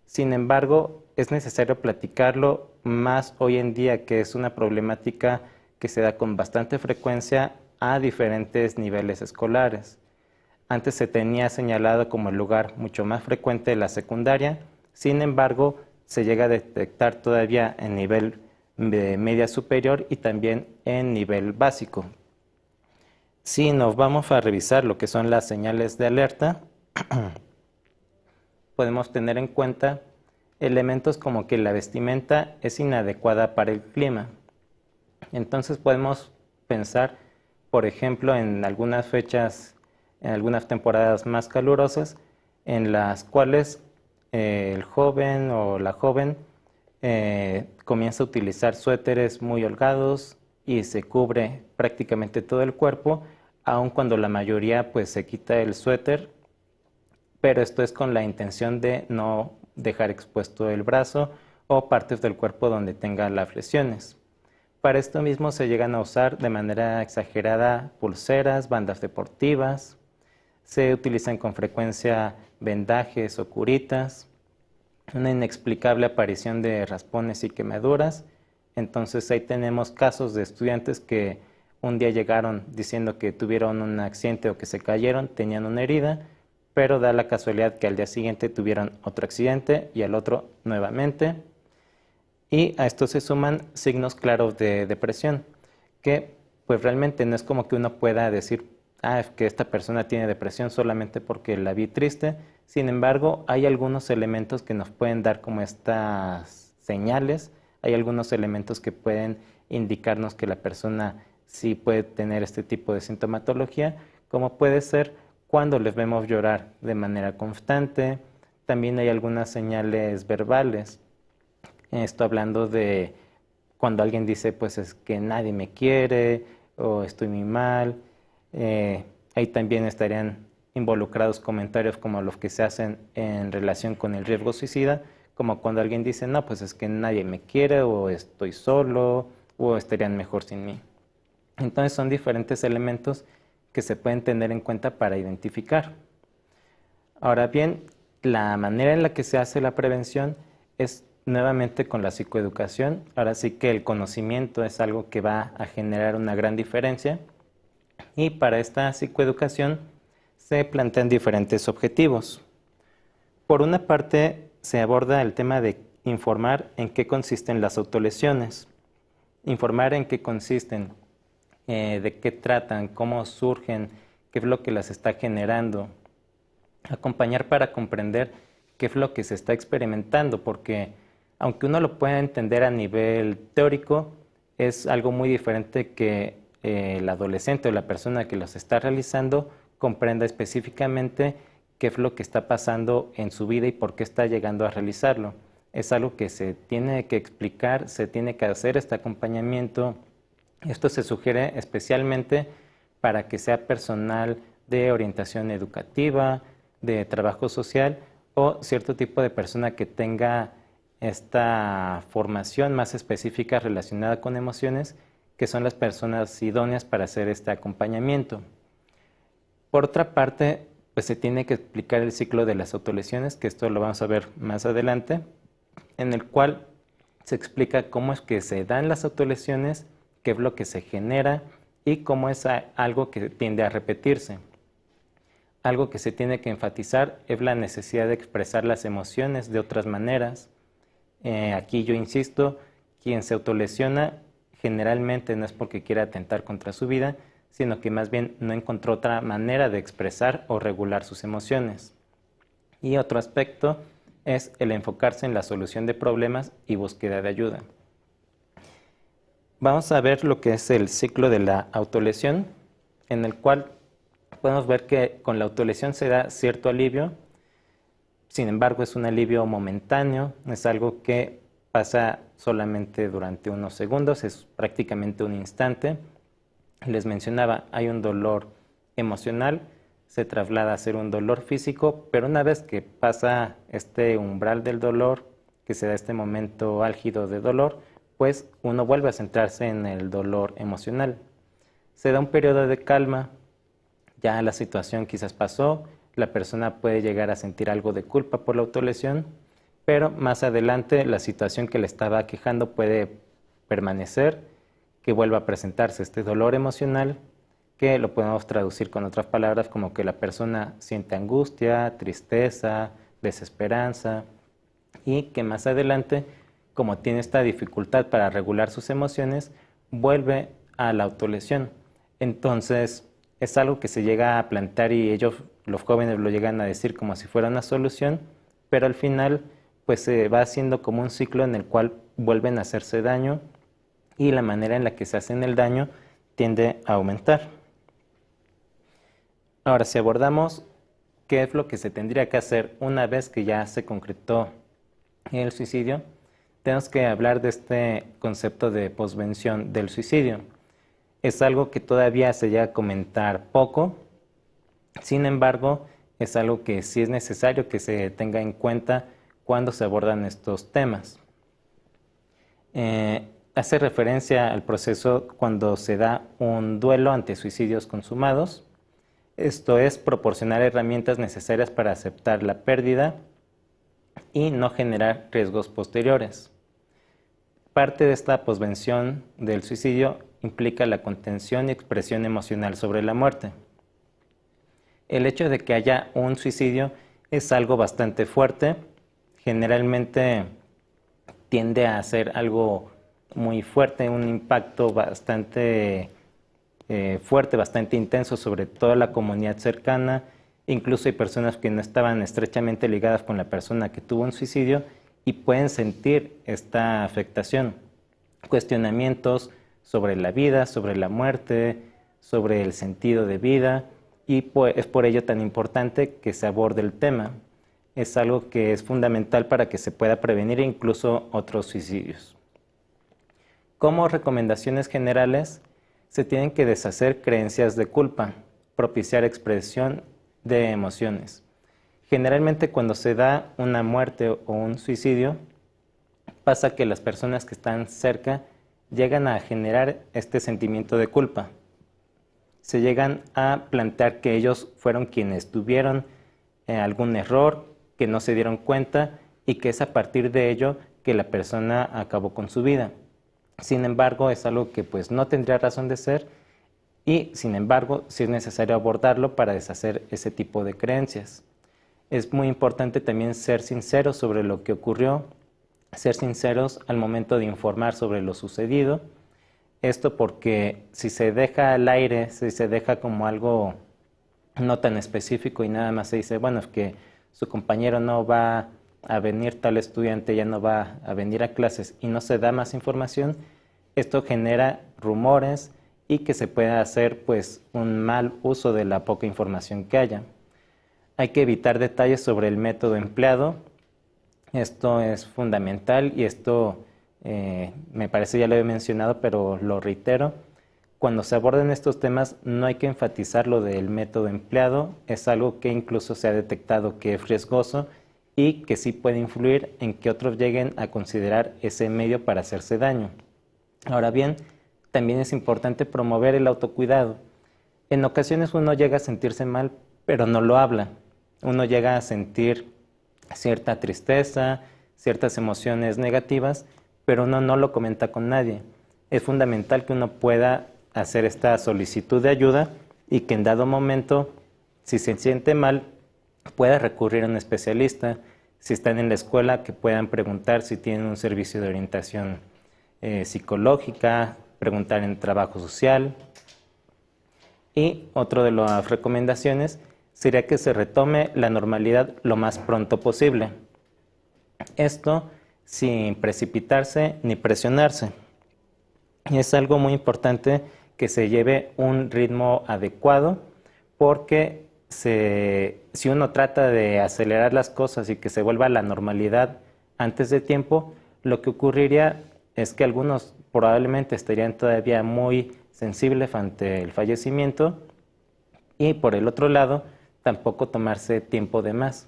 Sin embargo, es necesario platicarlo más hoy en día, que es una problemática que se da con bastante frecuencia a diferentes niveles escolares. Antes se tenía señalado como el lugar mucho más frecuente de la secundaria, sin embargo, se llega a detectar todavía en nivel de media superior y también en nivel básico. Si nos vamos a revisar lo que son las señales de alerta, podemos tener en cuenta elementos como que la vestimenta es inadecuada para el clima. Entonces podemos pensar, por ejemplo, en algunas fechas, en algunas temporadas más calurosas, en las cuales el joven o la joven comienza a utilizar suéteres muy holgados y se cubre prácticamente todo el cuerpo, aun cuando la mayoría pues se quita el suéter, pero esto es con la intención de no dejar expuesto el brazo o partes del cuerpo donde tenga las lesiones. Para esto mismo se llegan a usar de manera exagerada pulseras, bandas deportivas, se utilizan con frecuencia vendajes o curitas, una inexplicable aparición de raspones y quemaduras. Entonces ahí tenemos casos de estudiantes que un día llegaron diciendo que tuvieron un accidente o que se cayeron, tenían una herida, pero da la casualidad que al día siguiente tuvieron otro accidente y al otro nuevamente. Y a esto se suman signos claros de depresión, que pues realmente no es como que uno pueda decir que esta persona tiene depresión solamente porque la vi triste. Sin embargo, hay algunos elementos que nos pueden dar como estas señales, hay algunos elementos que pueden indicarnos que la persona sí puede tener este tipo de sintomatología, como puede ser cuando les vemos llorar de manera constante. También hay algunas señales verbales. Esto hablando de cuando alguien dice pues es que nadie me quiere o estoy muy mal. Ahí también estarían involucrados comentarios como los que se hacen en relación con el riesgo suicida, como cuando alguien dice no, pues es que nadie me quiere o estoy solo o estarían mejor sin mí. Entonces son diferentes elementos que se pueden tener en cuenta para identificar. Ahora bien, la manera en la que se hace la prevención es nuevamente con la psicoeducación. Ahora sí que el conocimiento es algo que va a generar una gran diferencia y para esta psicoeducación se plantean diferentes objetivos. Por una parte, se aborda el tema de informar en qué consisten las autolesiones, informar en qué consisten, de qué tratan, cómo surgen, qué es lo que las está generando, acompañar para comprender qué es lo que se está experimentando, porque aunque uno lo pueda entender a nivel teórico, es algo muy diferente que el adolescente o la persona que los está realizando comprenda específicamente qué es lo que está pasando en su vida y por qué está llegando a realizarlo. Es algo que se tiene que explicar, se tiene que hacer este acompañamiento. Esto se sugiere especialmente para que sea personal de orientación educativa, de trabajo social o cierto tipo de persona que tenga esta formación más específica relacionada con emociones, que son las personas idóneas para hacer este acompañamiento. Por otra parte, pues se tiene que explicar el ciclo de las autolesiones, que esto lo vamos a ver más adelante, en el cual se explica cómo es que se dan las autolesiones, qué es lo que se genera y cómo es algo que tiende a repetirse. Algo que se tiene que enfatizar es la necesidad de expresar las emociones de otras maneras. Aquí yo insisto, quien se autolesiona generalmente no es porque quiera atentar contra su vida, sino que más bien no encontró otra manera de expresar o regular sus emociones. Y otro aspecto es el enfocarse en la solución de problemas y búsqueda de ayuda. Vamos a ver lo que es el ciclo de la autolesión, en el cual podemos ver que con la autolesión se da cierto alivio. Sin embargo, es un alivio momentáneo, es algo que pasa solamente durante unos segundos, es prácticamente un instante. Les mencionaba, hay un dolor emocional, se traslada a ser un dolor físico, pero una vez que pasa este umbral del dolor, que se da este momento álgido de dolor, pues uno vuelve a centrarse en el dolor emocional. Se da un periodo de calma, ya la situación quizás pasó, la persona puede llegar a sentir algo de culpa por la autolesión, pero más adelante la situación que le estaba aquejando puede permanecer, que vuelva a presentarse este dolor emocional, que lo podemos traducir con otras palabras como que la persona siente angustia, tristeza, desesperanza, y que más adelante, como tiene esta dificultad para regular sus emociones, vuelve a la autolesión. Entonces, es algo que se llega a plantear y ellos, los jóvenes, lo llegan a decir como si fuera una solución, pero al final pues se va haciendo como un ciclo en el cual vuelven a hacerse daño y la manera en la que se hacen el daño tiende a aumentar. Ahora, si abordamos qué es lo que se tendría que hacer una vez que ya se concretó el suicidio, tenemos que hablar de este concepto de posvención del suicidio. Es algo que todavía se llega a comentar poco, sin embargo, es algo que sí es necesario que se tenga en cuenta cuando se abordan estos temas. Hace referencia al proceso cuando se da un duelo ante suicidios consumados. Esto es proporcionar herramientas necesarias para aceptar la pérdida y no generar riesgos posteriores. Parte de esta posvención del suicidio implica la contención y expresión emocional sobre la muerte. El hecho de que haya un suicidio es algo bastante fuerte, generalmente tiende a ser algo muy fuerte, un impacto bastante fuerte, bastante intenso sobre toda la comunidad cercana. Incluso hay personas que no estaban estrechamente ligadas con la persona que tuvo un suicidio y pueden sentir esta afectación. Cuestionamientos sobre la vida, sobre la muerte, sobre el sentido de vida, y pues es por ello tan importante que se aborde el tema. Es algo que es fundamental para que se pueda prevenir incluso otros suicidios. Como recomendaciones generales, se tienen que deshacer creencias de culpa, propiciar expresión de emociones. Generalmente cuando se da una muerte o un suicidio, pasa que las personas que están cerca llegan a generar este sentimiento de culpa. Se llegan a plantear que ellos fueron quienes tuvieron algún error, que no se dieron cuenta y que es a partir de ello que la persona acabó con su vida. Sin embargo, es algo que pues no tendría razón de ser y sin embargo sí es necesario abordarlo para deshacer ese tipo de creencias. Es muy importante también ser sinceros sobre lo que ocurrió, ser sinceros al momento de informar sobre lo sucedido. Esto porque si se deja al aire, si se deja como algo no tan específico y nada más se dice, bueno, es que su compañero no va a venir, tal estudiante ya no va a venir a clases y no se da más información, esto genera rumores y que se pueda hacer pues un mal uso de la poca información que haya. Hay que evitar detalles sobre el método empleado. Esto es fundamental y esto me parece ya lo he mencionado, pero lo reitero. cuando se abordan estos temas no hay que enfatizar lo del método empleado, es algo que incluso se ha detectado que es riesgoso y que sí puede influir en que otros lleguen a considerar ese medio para hacerse daño. Ahora bien, también es importante promover el autocuidado. En ocasiones uno llega a sentirse mal, pero no lo habla. Uno llega a sentir cierta tristeza, ciertas emociones negativas, pero uno no lo comenta con nadie. Es fundamental que uno pueda hacer esta solicitud de ayuda y que en dado momento, si se siente mal, pueda recurrir a un especialista. Si están en la escuela, que puedan preguntar si tienen un servicio de orientación psicológica, preguntar en trabajo social. Y otra de las recomendaciones sería que se retome la normalidad lo más pronto posible. Esto sin precipitarse ni presionarse. Es algo muy importante que se lleve un ritmo adecuado, porque si uno trata de acelerar las cosas y que se vuelva a la normalidad antes de tiempo, lo que ocurriría es que algunos probablemente estarían todavía muy sensibles ante el fallecimiento y por el otro lado tampoco tomarse tiempo de más.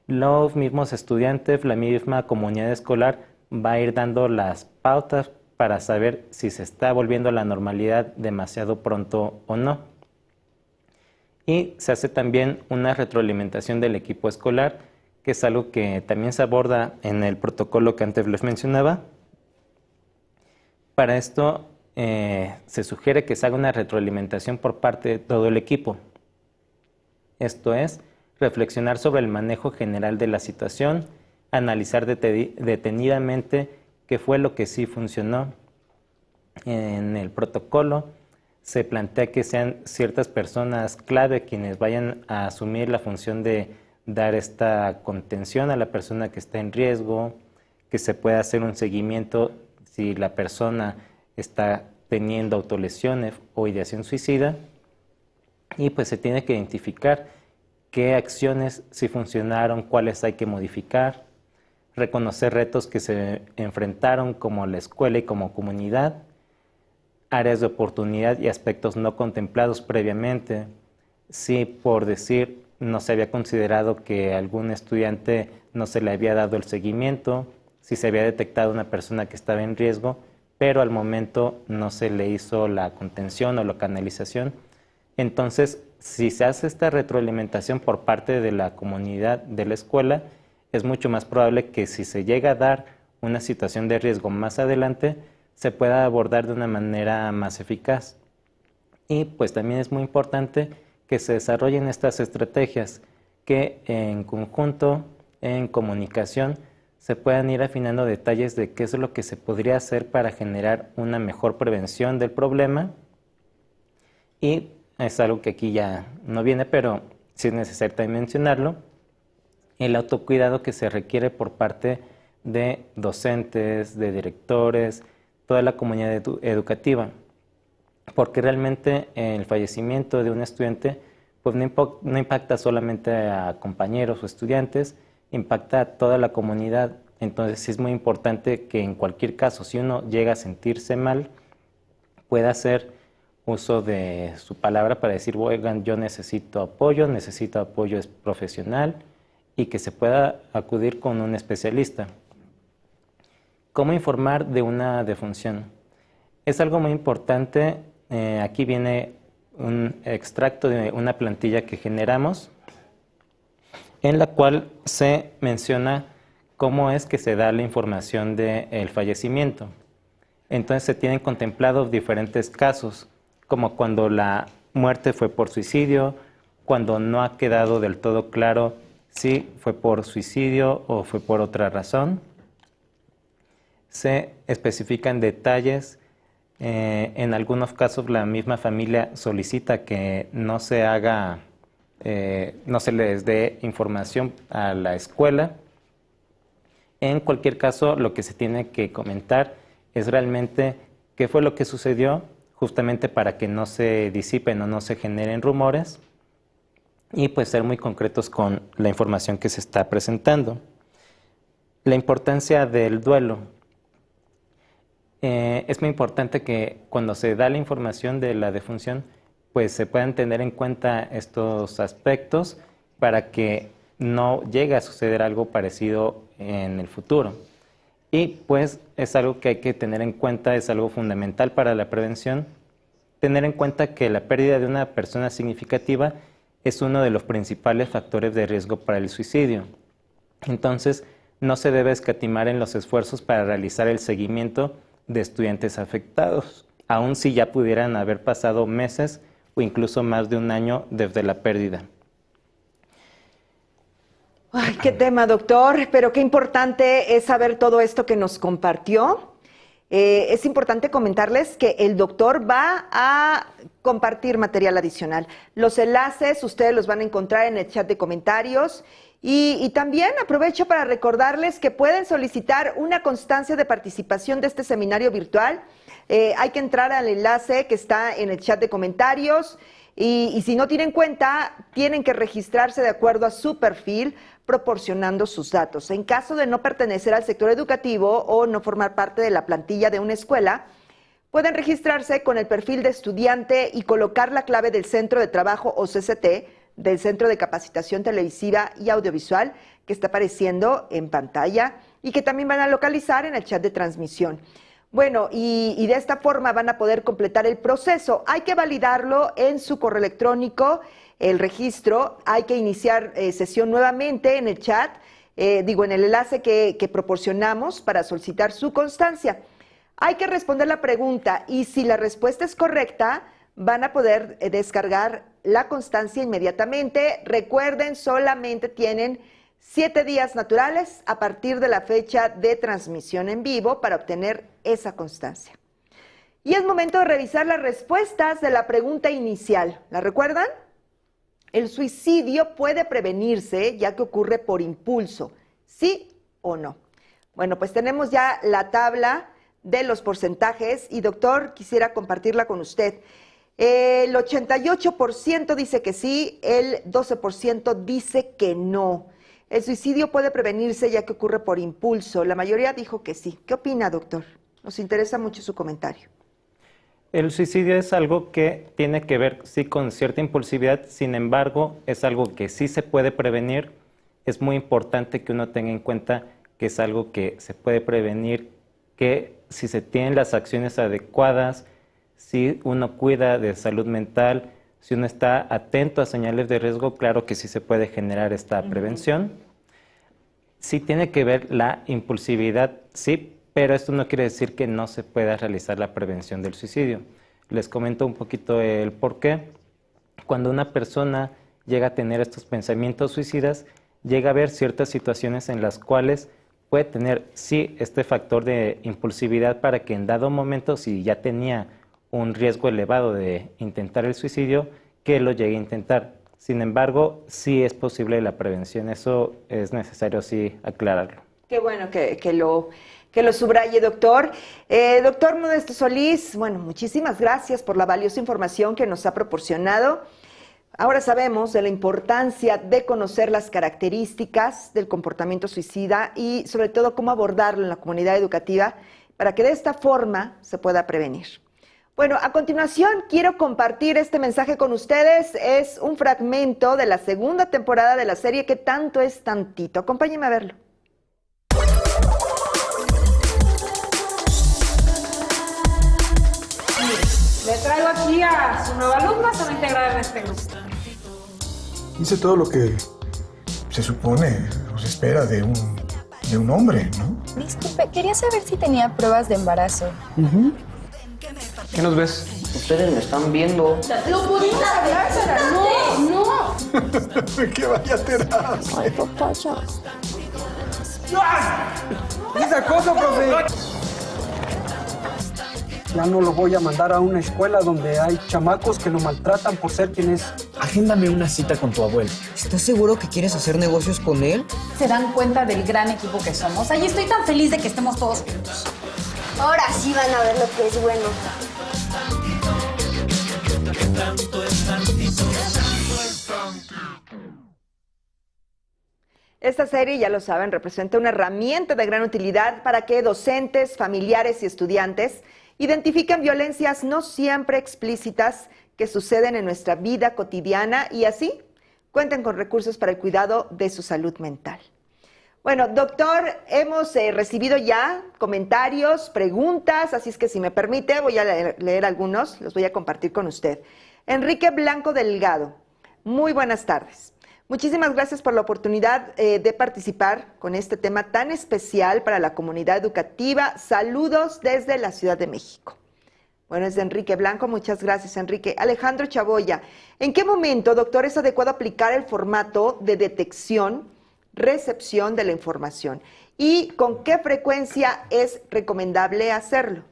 Los mismos estudiantes, la misma comunidad escolar va a ir dando las pautas para saber si se está volviendo a la normalidad demasiado pronto o no. Y se hace también una retroalimentación del equipo escolar, que es algo que también se aborda en el protocolo que antes les mencionaba. Para esto se sugiere que se haga una retroalimentación por parte de todo el equipo. Esto es, reflexionar sobre el manejo general de la situación, analizar detenidamente qué fue lo que sí funcionó. En el protocolo se plantea que sean ciertas personas clave quienes vayan a asumir la función de dar esta contención a la persona que está en riesgo, que se pueda hacer un seguimiento si la persona está teniendo autolesiones o ideación suicida, y pues se tiene que identificar qué acciones sí funcionaron, cuáles hay que modificar, reconocer retos que se enfrentaron como la escuela y como comunidad, áreas de oportunidad y aspectos no contemplados previamente. Si por decir no se había considerado que a algún estudiante no se le había dado el seguimiento, si se había detectado una persona que estaba en riesgo, pero al momento no se le hizo la contención o la canalización, entonces si se hace esta retroalimentación por parte de la comunidad de la escuela, es mucho más probable que si se llega a dar una situación de riesgo más adelante, se pueda abordar de una manera más eficaz. Y pues también es muy importante que se desarrollen estas estrategias que en conjunto, en comunicación, se puedan ir afinando detalles de qué es lo que se podría hacer para generar una mejor prevención del problema. Y es algo que aquí ya no viene, pero sí es necesario también mencionarlo, el autocuidado que se requiere por parte de docentes, de directores, toda la comunidad educativa, porque realmente el fallecimiento de un estudiante pues no impacta solamente a compañeros o estudiantes, impacta a toda la comunidad. Entonces sí es muy importante que en cualquier caso, si uno llega a sentirse mal, pueda hacer uso de su palabra para decir, oigan, yo necesito apoyo profesional, y que se pueda acudir con un especialista. ¿Cómo informar de una defunción? Es algo muy importante. Aquí viene un extracto de una plantilla que generamos, en la cual se menciona cómo es que se da la información del fallecimiento. Entonces se tienen contemplados diferentes casos, como cuando la muerte fue por suicidio, cuando no ha quedado del todo claro si fue por suicidio o fue por otra razón. Se especifican detalles. En algunos casos la misma familia solicita que no se haga, no se les dé información a la escuela. En cualquier caso, lo que se tiene que comentar es realmente qué fue lo que sucedió, justamente para que no se disipen o no se generen rumores, y pues ser muy concretos con la información que se está presentando. La importancia del duelo. es muy importante que cuando se da la información de la defunción, pues se puedan tener en cuenta estos aspectos para que no llegue a suceder algo parecido en el futuro. Y pues es algo que hay que tener en cuenta, es algo fundamental para la prevención, tener en cuenta que la pérdida de una persona significativa es uno de los principales factores de riesgo para el suicidio. Entonces, no se debe escatimar en los esfuerzos para realizar el seguimiento de estudiantes afectados, aun si ya pudieran haber pasado meses o incluso más de un año desde la pérdida. Ay, qué tema, doctor, pero qué importante es saber todo esto que nos compartió. Es importante comentarles que el doctor va a compartir material adicional. Los enlaces ustedes los van a encontrar en el chat de comentarios y también aprovecho para recordarles que pueden solicitar una constancia de participación de este seminario virtual. Hay que entrar al enlace que está en el chat de comentarios y si no tienen cuenta, tienen que registrarse de acuerdo a su perfil, proporcionando sus datos. En caso de no pertenecer al sector educativo o no formar parte de la plantilla de una escuela, pueden registrarse con el perfil de estudiante y colocar la clave del Centro de Trabajo o CCT, del Centro de Capacitación Televisiva y Audiovisual, que está apareciendo en pantalla y que también van a localizar en el chat de transmisión. Bueno, y de esta forma van a poder completar el proceso. Hay que validarlo en su correo electrónico, el registro, hay que iniciar sesión nuevamente en el chat, en el enlace que proporcionamos para solicitar su constancia. Hay que responder la pregunta y si la respuesta es correcta, van a poder descargar la constancia inmediatamente. Recuerden, solamente tienen 7 días naturales a partir de la fecha de transmisión en vivo para obtener esa constancia. Y es momento de revisar las respuestas de la pregunta inicial. ¿La recuerdan? El suicidio puede prevenirse ya que ocurre por impulso, ¿sí o no? Bueno, pues tenemos ya la tabla de los porcentajes y doctor, quisiera compartirla con usted. El 88% dice que sí, el 12% dice que no. El suicidio puede prevenirse ya que ocurre por impulso. La mayoría dijo que sí. ¿Qué opina, doctor? Nos interesa mucho su comentario. El suicidio es algo que tiene que ver, sí, con cierta impulsividad, sin embargo, es algo que sí se puede prevenir. Es muy importante que uno tenga en cuenta que es algo que se puede prevenir, que si se tienen las acciones adecuadas, si uno cuida de salud mental, si uno está atento a señales de riesgo, claro que sí se puede generar esta prevención. Sí tiene que ver la impulsividad, sí, pero esto no quiere decir que no se pueda realizar la prevención del suicidio. Les comento un poquito el por qué. Cuando una persona llega a tener estos pensamientos suicidas, llega a haber ciertas situaciones en las cuales puede tener, sí, este factor de impulsividad para que en dado momento, si ya tenía un riesgo elevado de intentar el suicidio, que lo llegue a intentar. Sin embargo, sí es posible la prevención. Eso es necesario, sí, aclararlo. Qué bueno que lo subraye, doctor. Doctor Modesto Solís, bueno, muchísimas gracias por la valiosa información que nos ha proporcionado. Ahora sabemos de la importancia de conocer las características del comportamiento suicida y sobre todo cómo abordarlo en la comunidad educativa para que de esta forma se pueda prevenir. Bueno, a continuación quiero compartir este mensaje con ustedes. Es un fragmento de la segunda temporada de la serie ¿Qué tanto es tantito? Acompáñenme a verlo. Le traigo aquí a su nueva alumna, se va a integrar en este grupo. Hice todo lo que se supone o se espera de un hombre, ¿no? Disculpe, quería saber si tenía pruebas de embarazo. ¿Qué nos ves? Ustedes me están viendo. ¡Lo pudimos hablar, Sara! ¡No! ¡Que vaya a terapia! Ay, papá, ya. ¿Qué es acoso, profe? Ya no lo voy a mandar a una escuela donde hay chamacos que lo maltratan por ser quien es. Agéndame una cita con tu abuelo. ¿Estás seguro que quieres hacer negocios con él? Se dan cuenta del gran equipo que somos. Ay, estoy tan feliz de que estemos todos juntos. Ahora sí van a ver lo que es bueno. Esta serie, ya lo saben, representa una herramienta de gran utilidad para que docentes, familiares y estudiantes identifiquen violencias no siempre explícitas que suceden en nuestra vida cotidiana y así cuenten con recursos para el cuidado de su salud mental. Bueno, doctor, hemos recibido ya comentarios, preguntas, así es que si me permite voy a leer algunos, los voy a compartir con usted. Enrique Blanco Delgado, muy buenas tardes. Muchísimas gracias por la oportunidad de participar con este tema tan especial para la comunidad educativa. Saludos desde la Ciudad de México. Bueno, es de Enrique Blanco, muchas gracias, Enrique. Alejandro Chaboya, ¿en qué momento, doctor, es adecuado aplicar el formato de detección, recepción de la información? ¿Y con qué frecuencia es recomendable hacerlo?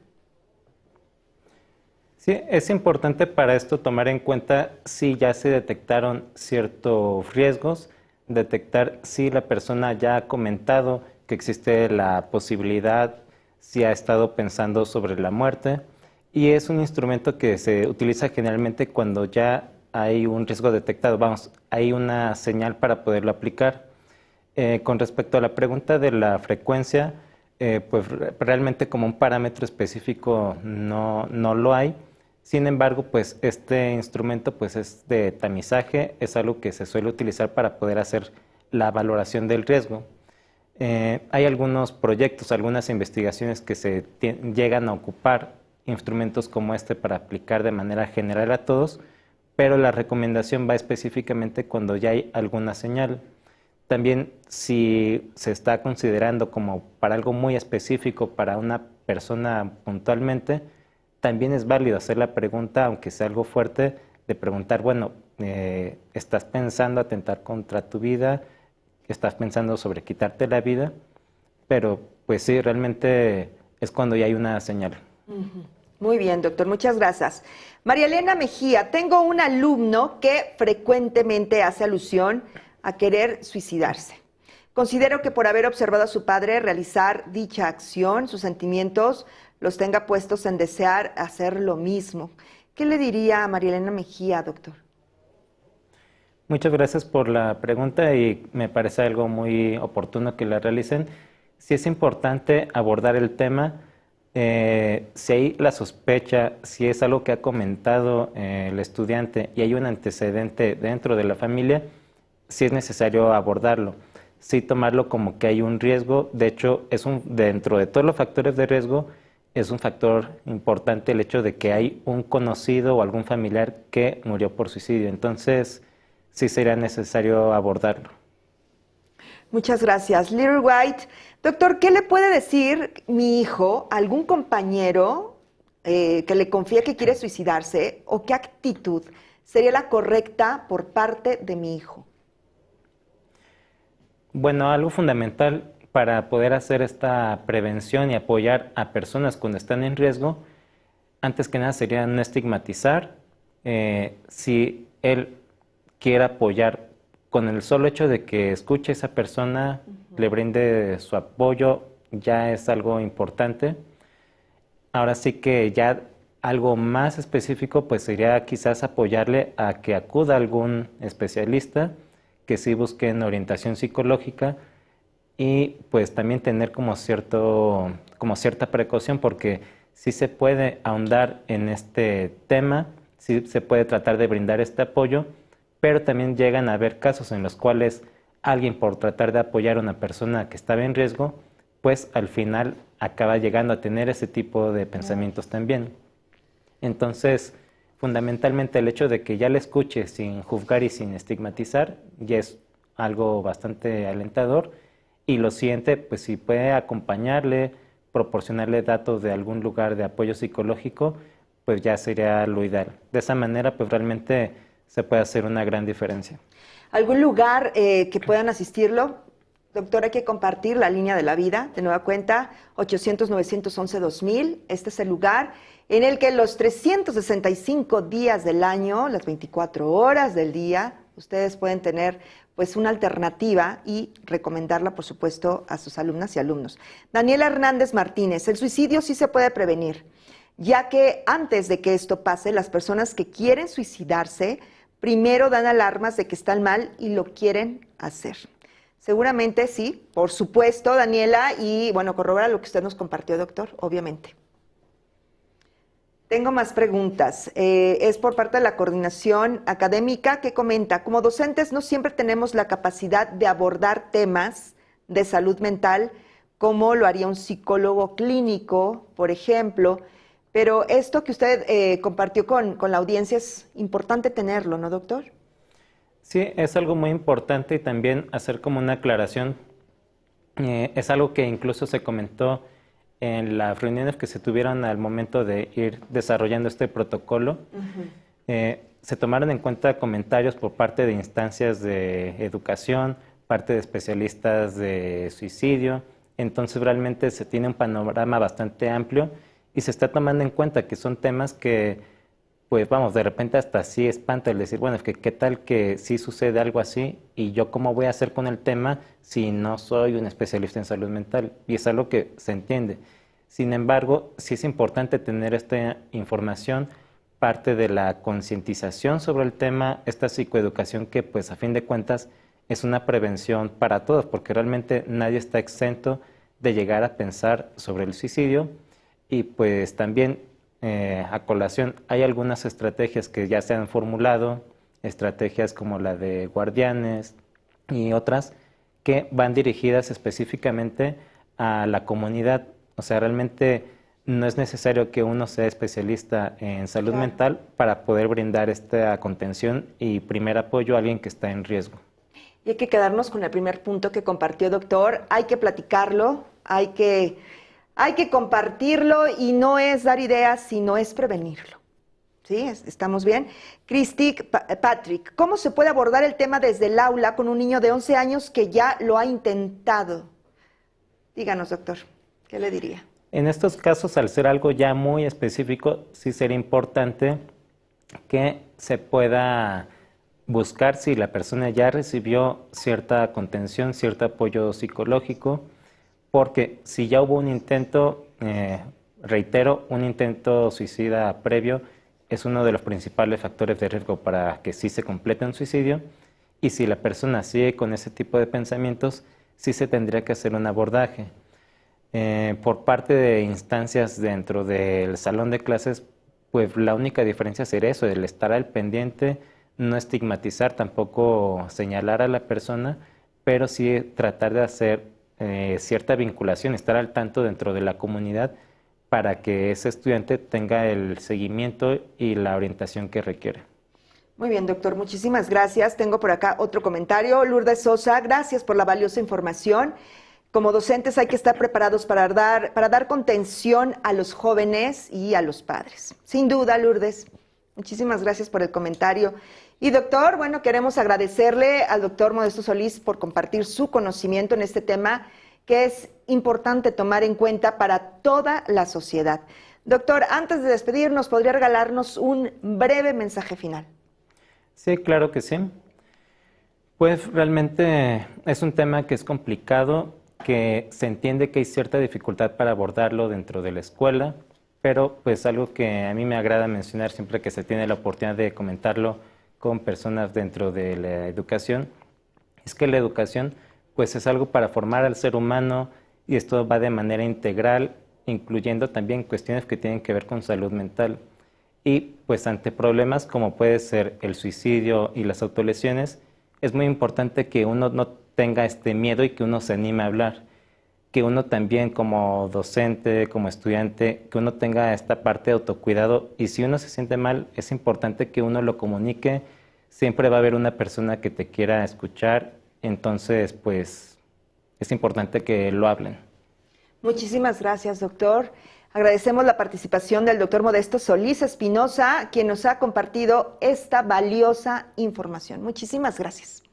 Sí, es importante para esto tomar en cuenta si ya se detectaron ciertos riesgos, detectar si la persona ya ha comentado que existe la posibilidad, si ha estado pensando sobre la muerte, y es un instrumento que se utiliza generalmente cuando ya hay un riesgo detectado, vamos, hay una señal para poderlo aplicar. Con respecto a la pregunta de la frecuencia, pues realmente como un parámetro específico no lo hay. Sin embargo, pues este instrumento pues es de tamizaje, es algo que se suele utilizar para poder hacer la valoración del riesgo. Hay algunos proyectos, algunas investigaciones que se llegan a ocupar instrumentos como este para aplicar de manera general a todos, pero la recomendación va específicamente cuando ya hay alguna señal. También si se está considerando como para algo muy específico, para una persona puntualmente, también es válido hacer la pregunta, aunque sea algo fuerte, de preguntar, bueno, ¿estás pensando atentar contra tu vida? ¿Estás pensando sobre quitarte la vida? Pero pues sí, realmente es cuando ya hay una señal. Muy bien, doctor, muchas gracias. María Elena Mejía, tengo un alumno que frecuentemente hace alusión a querer suicidarse. Considero que por haber observado a su padre realizar dicha acción, sus sentimientos los tenga puestos en desear hacer lo mismo. ¿Qué le diría a María Elena Mejía, doctor? Muchas gracias por la pregunta y me parece algo muy oportuno que la realicen. Sí es importante abordar el tema. Si hay la sospecha, si es algo que ha comentado el estudiante y hay un antecedente dentro de la familia, sí es necesario abordarlo. Sí tomarlo como que hay un riesgo. De hecho, dentro de todos los factores de riesgo, es un factor importante el hecho de que hay un conocido o algún familiar que murió por suicidio. Entonces, sí sería necesario abordarlo. Muchas gracias. Little White, doctor, ¿qué le puede decir mi hijo a algún compañero que le confía que quiere suicidarse o qué actitud sería la correcta por parte de mi hijo? Bueno, algo fundamental para poder hacer esta prevención y apoyar a personas cuando están en riesgo, antes que nada sería no estigmatizar. Si él quiere apoyar, con el solo hecho de que escuche a esa persona, le brinde su apoyo, ya es algo importante. Ahora sí que ya algo más específico, pues sería quizás apoyarle a que acuda a algún especialista, que sí busquen orientación psicológica y pues también tener como cierta precaución, porque sí se puede ahondar en este tema, sí se puede tratar de brindar este apoyo, pero también llegan a haber casos en los cuales alguien, por tratar de apoyar a una persona que estaba en riesgo, pues al final acaba llegando a tener ese tipo de pensamientos también. Entonces, fundamentalmente el hecho de que ya le escuche sin juzgar y sin estigmatizar ya es algo bastante alentador. Y lo siguiente, pues si puede acompañarle, proporcionarle datos de algún lugar de apoyo psicológico, pues ya sería lo ideal. De esa manera, pues realmente se puede hacer una gran diferencia. ¿Algún lugar que puedan asistirlo? Doctor, hay que compartir la línea de la vida, de nueva cuenta, 800-911-2000. Este es el lugar en el que los 365 días del año, las 24 horas del día, ustedes pueden tener pues una alternativa y recomendarla, por supuesto, a sus alumnas y alumnos. Daniela Hernández Martínez, el suicidio sí se puede prevenir, ya que antes de que esto pase, las personas que quieren suicidarse primero dan alarmas de que están mal y lo quieren hacer. Seguramente sí, por supuesto, Daniela, y bueno, corrobora lo que usted nos compartió, doctor, obviamente. Tengo más preguntas. Es por parte de la coordinación académica que comenta, como docentes no siempre tenemos la capacidad de abordar temas de salud mental como lo haría un psicólogo clínico, por ejemplo, pero esto que usted compartió con la audiencia es importante tenerlo, ¿no, doctor? Sí, es algo muy importante y también hacer como una aclaración. Es algo que incluso se comentó en las reuniones que se tuvieron al momento de ir desarrollando este protocolo. Se tomaron en cuenta comentarios por parte de instancias de educación, parte de especialistas de suicidio. Entonces realmente se tiene un panorama bastante amplio y se está tomando en cuenta que son temas que, pues vamos, de repente hasta sí espanta el decir, bueno, es que qué tal que sí sucede algo así y yo cómo voy a hacer con el tema si no soy un especialista en salud mental. Y es algo que se entiende. Sin embargo, sí es importante tener esta información, parte de la concientización sobre el tema, esta psicoeducación que pues a fin de cuentas es una prevención para todos, porque realmente nadie está exento de llegar a pensar sobre el suicidio. Y pues también a colación hay algunas estrategias que ya se han formulado, estrategias como la de guardianes y otras que van dirigidas específicamente a la comunidad. O sea, realmente no es necesario que uno sea especialista en salud mental para poder brindar esta contención y primer apoyo a alguien que está en riesgo. Y hay que quedarnos con el primer punto que compartió, doctor. Hay que platicarlo, hay que compartirlo y no es dar ideas, sino es prevenirlo. ¿Sí? ¿Estamos bien? Cristi Patrick, ¿cómo se puede abordar el tema desde el aula con un niño de 11 años que ya lo ha intentado? Díganos, doctor, ¿qué le diría? En estos casos, al ser algo ya muy específico, sí sería importante que se pueda buscar si la persona ya recibió cierta contención, cierto apoyo psicológico, porque si ya hubo un intento, reitero, un intento suicida previo es uno de los principales factores de riesgo para que sí se complete un suicidio, y si la persona sigue con ese tipo de pensamientos, sí se tendría que hacer un abordaje. Por parte de instancias dentro del salón de clases, pues la única diferencia sería eso, el estar al pendiente, no estigmatizar, tampoco señalar a la persona, pero sí tratar de hacer cierta vinculación, estar al tanto dentro de la comunidad para que ese estudiante tenga el seguimiento y la orientación que requiere. Muy bien, doctor, muchísimas gracias. Tengo por acá otro comentario. Lourdes Sosa, gracias por la valiosa información. Como docentes hay que estar preparados para dar contención a los jóvenes y a los padres. Sin duda, Lourdes. Muchísimas gracias por el comentario. Y doctor, bueno, queremos agradecerle al doctor Modesto Solís por compartir su conocimiento en este tema que es importante tomar en cuenta para toda la sociedad. Doctor, antes de despedirnos, ¿podría regalarnos un breve mensaje final? Sí, claro que sí. Pues realmente es un tema que es complicado, que se entiende que hay cierta dificultad para abordarlo dentro de la escuela, pero pues algo que a mí me agrada mencionar siempre que se tiene la oportunidad de comentarlo con personas dentro de la educación, es que la educación pues es algo para formar al ser humano y esto va de manera integral, incluyendo también cuestiones que tienen que ver con salud mental. Y pues ante problemas como puede ser el suicidio y las autolesiones, es muy importante que uno no tenga este miedo y que uno se anime a hablar, que uno también como docente, como estudiante, que uno tenga esta parte de autocuidado y si uno se siente mal, es importante que uno lo comunique, siempre va a haber una persona que te quiera escuchar, entonces pues es importante que lo hablen. Muchísimas gracias, doctor. Agradecemos la participación del doctor Modesto Solís Espinosa, quien nos ha compartido esta valiosa información. Muchísimas gracias.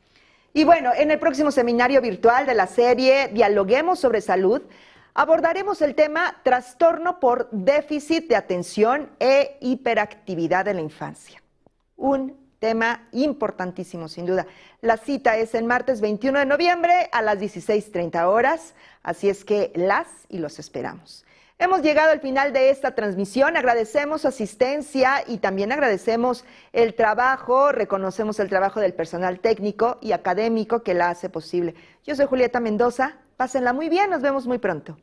Y bueno, en el próximo seminario virtual de la serie Dialoguemos sobre Salud, abordaremos el tema trastorno por déficit de atención e hiperactividad en la infancia. Un tema importantísimo, sin duda. La cita es el martes 21 de noviembre a las 16:30 horas, así es que las y los esperamos. Hemos llegado al final de esta transmisión. Agradecemos su asistencia y también agradecemos el trabajo, reconocemos el trabajo del personal técnico y académico que la hace posible. Yo soy Julieta Mendoza. Pásenla muy bien, nos vemos muy pronto.